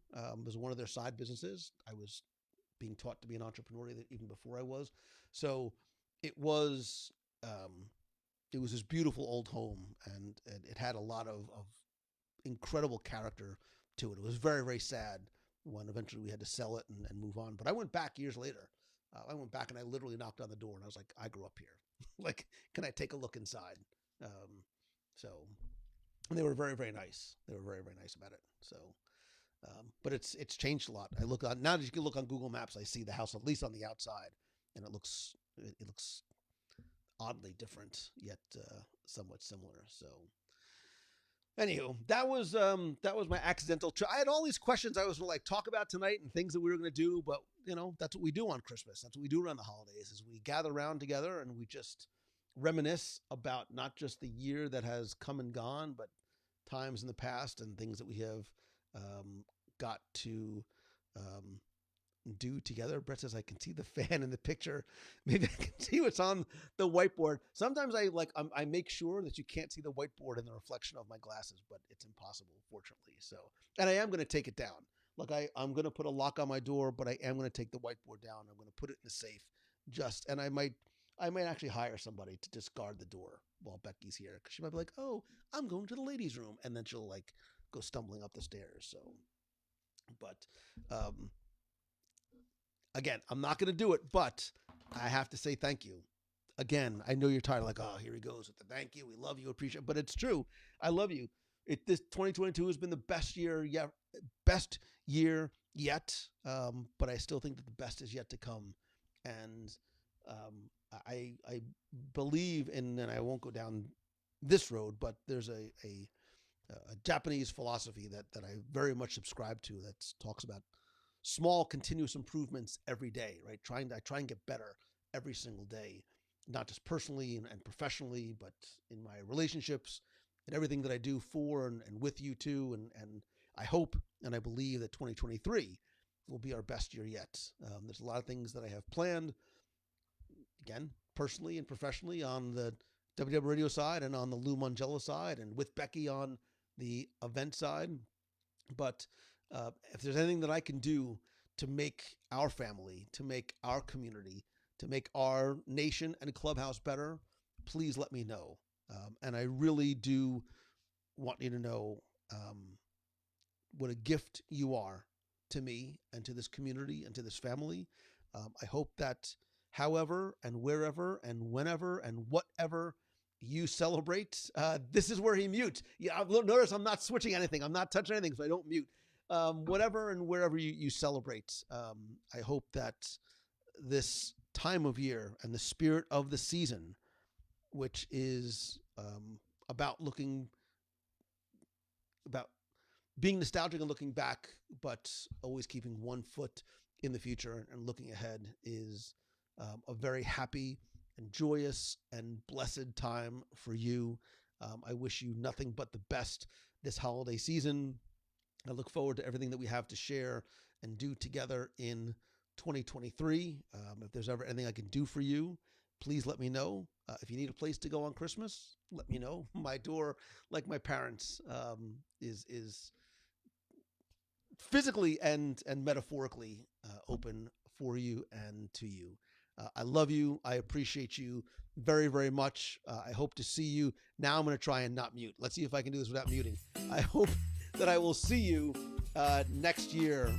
Was one of their side businesses. I was being taught to be an entrepreneur even before I was. So it was um, it was this beautiful old home, and it had a lot of incredible character to it. It was very very sad when eventually we had to sell it and move on. But I went back years later. I went back and I literally knocked on the door and I was like, I grew up here. Like, can I take a look inside? So, and they were very, very nice. They were very, very nice about it. So, But it's changed a lot. I look on now that you can look on Google Maps, I see the house at least on the outside, and it looks oddly different yet somewhat similar. So, anywho, that was my accidental. I had all these questions I was going to like talk about tonight and things that we were going to do, but that's what we do on Christmas. That's what we do around the holidays is we gather around together and we just reminisce about not just the year that has come and gone, but times in the past and things that we have got to do together. Brett says I can see the fan in the picture. Maybe I can see what's on the whiteboard. Sometimes I make sure that you can't see the whiteboard in the reflection of my glasses, but it's impossible, fortunately. So, and I am going to take it down. Like I'm going to put a lock on my door, but I am going to take the whiteboard down. I'm going to put it in a safe. And I might actually hire somebody to just guard the door while Becky's here, because she might be like, "Oh, I'm going to the ladies' room," and then she'll like go stumbling up the stairs. So, but again, I'm not going to do it, but I have to say thank you. Again, I know you're tired. Like, oh, here he goes with the thank you. We love you, appreciate it. But it's true. I love you. This 2022 has been the best year yet. But I still think that the best is yet to come. And I believe in, and I won't go down this road, but there's a Japanese philosophy that I very much subscribe to that talks about small continuous improvements every day, right? I try and get better every single day, not just personally and professionally, but in my relationships and everything that I do for and with you too. And I hope and I believe that 2023 will be our best year yet. There's a lot of things that I have planned, again, personally and professionally on the WDW radio side and on the Lou Mangello side and with Becky on the event side. But if there's anything that I can do to make our family, to make our community, to make our nation and clubhouse better, please let me know. And I really do want you to know what a gift you are to me and to this community and to this family. I hope that however and wherever and whenever and whatever you celebrate, this is where he mutes. Yeah, notice I'm not switching anything. I'm not touching anything, so I don't mute. Whatever and wherever you celebrate, I hope that this time of year and the spirit of the season, which is about being nostalgic and looking back, but always keeping one foot in the future and looking ahead, is a very happy and joyous and blessed time for you. I wish you nothing but the best this holiday season. I look forward to everything that we have to share and do together in 2023. If there's ever anything I can do for you, please let me know. If you need a place to go on Christmas, let me know. My door, like my parents, is physically and metaphorically open for you and to you. I love you. I appreciate you very, very much. I hope to see you. Now I'm going to try and not mute. Let's see if I can do this without muting. I hope that I will see you next year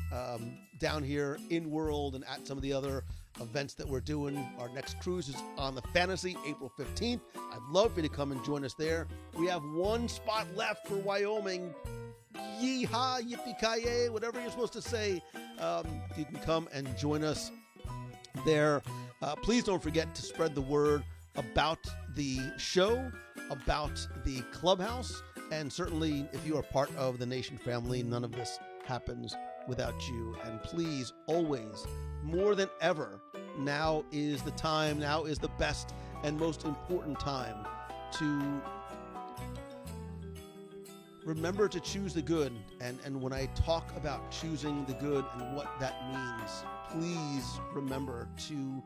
down here in World and at some of the other events that we're doing. Our next cruise is on the Fantasy, April 15th. I'd love for you to come and join us there. We have one spot left for Wyoming. Yeehaw, yippee-ki-yay, whatever you're supposed to say. You can come and join us there. Please don't forget to spread the word about the show, about the clubhouse, and certainly if you are part of the Nation family, none of this happens without you. And please, always, more than ever, now is the time, now is the best and most important time to remember to choose the good. And when I talk about choosing the good and what that means, please remember to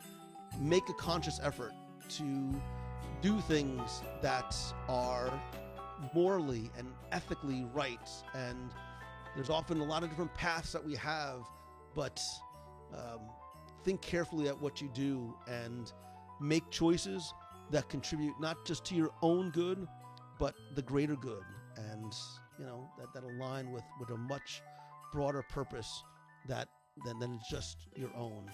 make a conscious effort to do things that are morally and ethically right. And there's often a lot of different paths that we have, but think carefully at what you do and make choices that contribute not just to your own good, but the greater good. And, that align with a much broader purpose than just your own.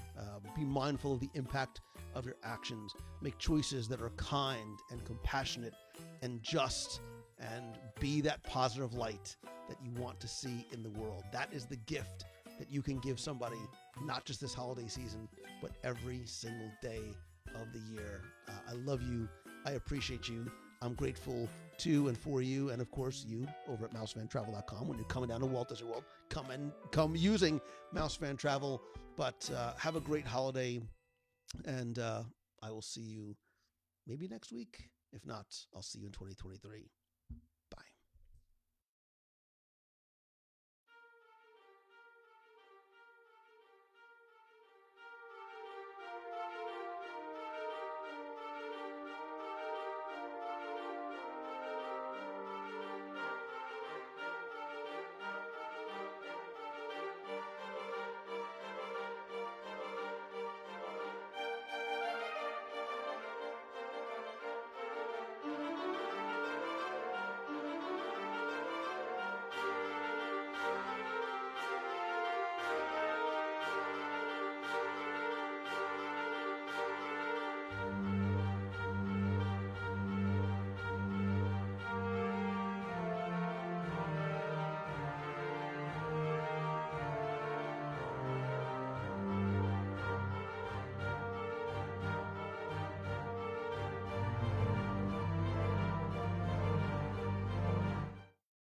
Be mindful of the impact of your actions. Make choices that are kind and compassionate and just, and be that positive light that you want to see in the world. That is the gift that you can give somebody, not just this holiday season, but every single day of the year. I love you. I appreciate you. I'm grateful to and for you, and of course you over at mousefantravel.com. When you're coming down to Walt Disney World, come using Mousefan Travel. But have a great holiday, and I will see you maybe next week. If not, I'll see you in 2023.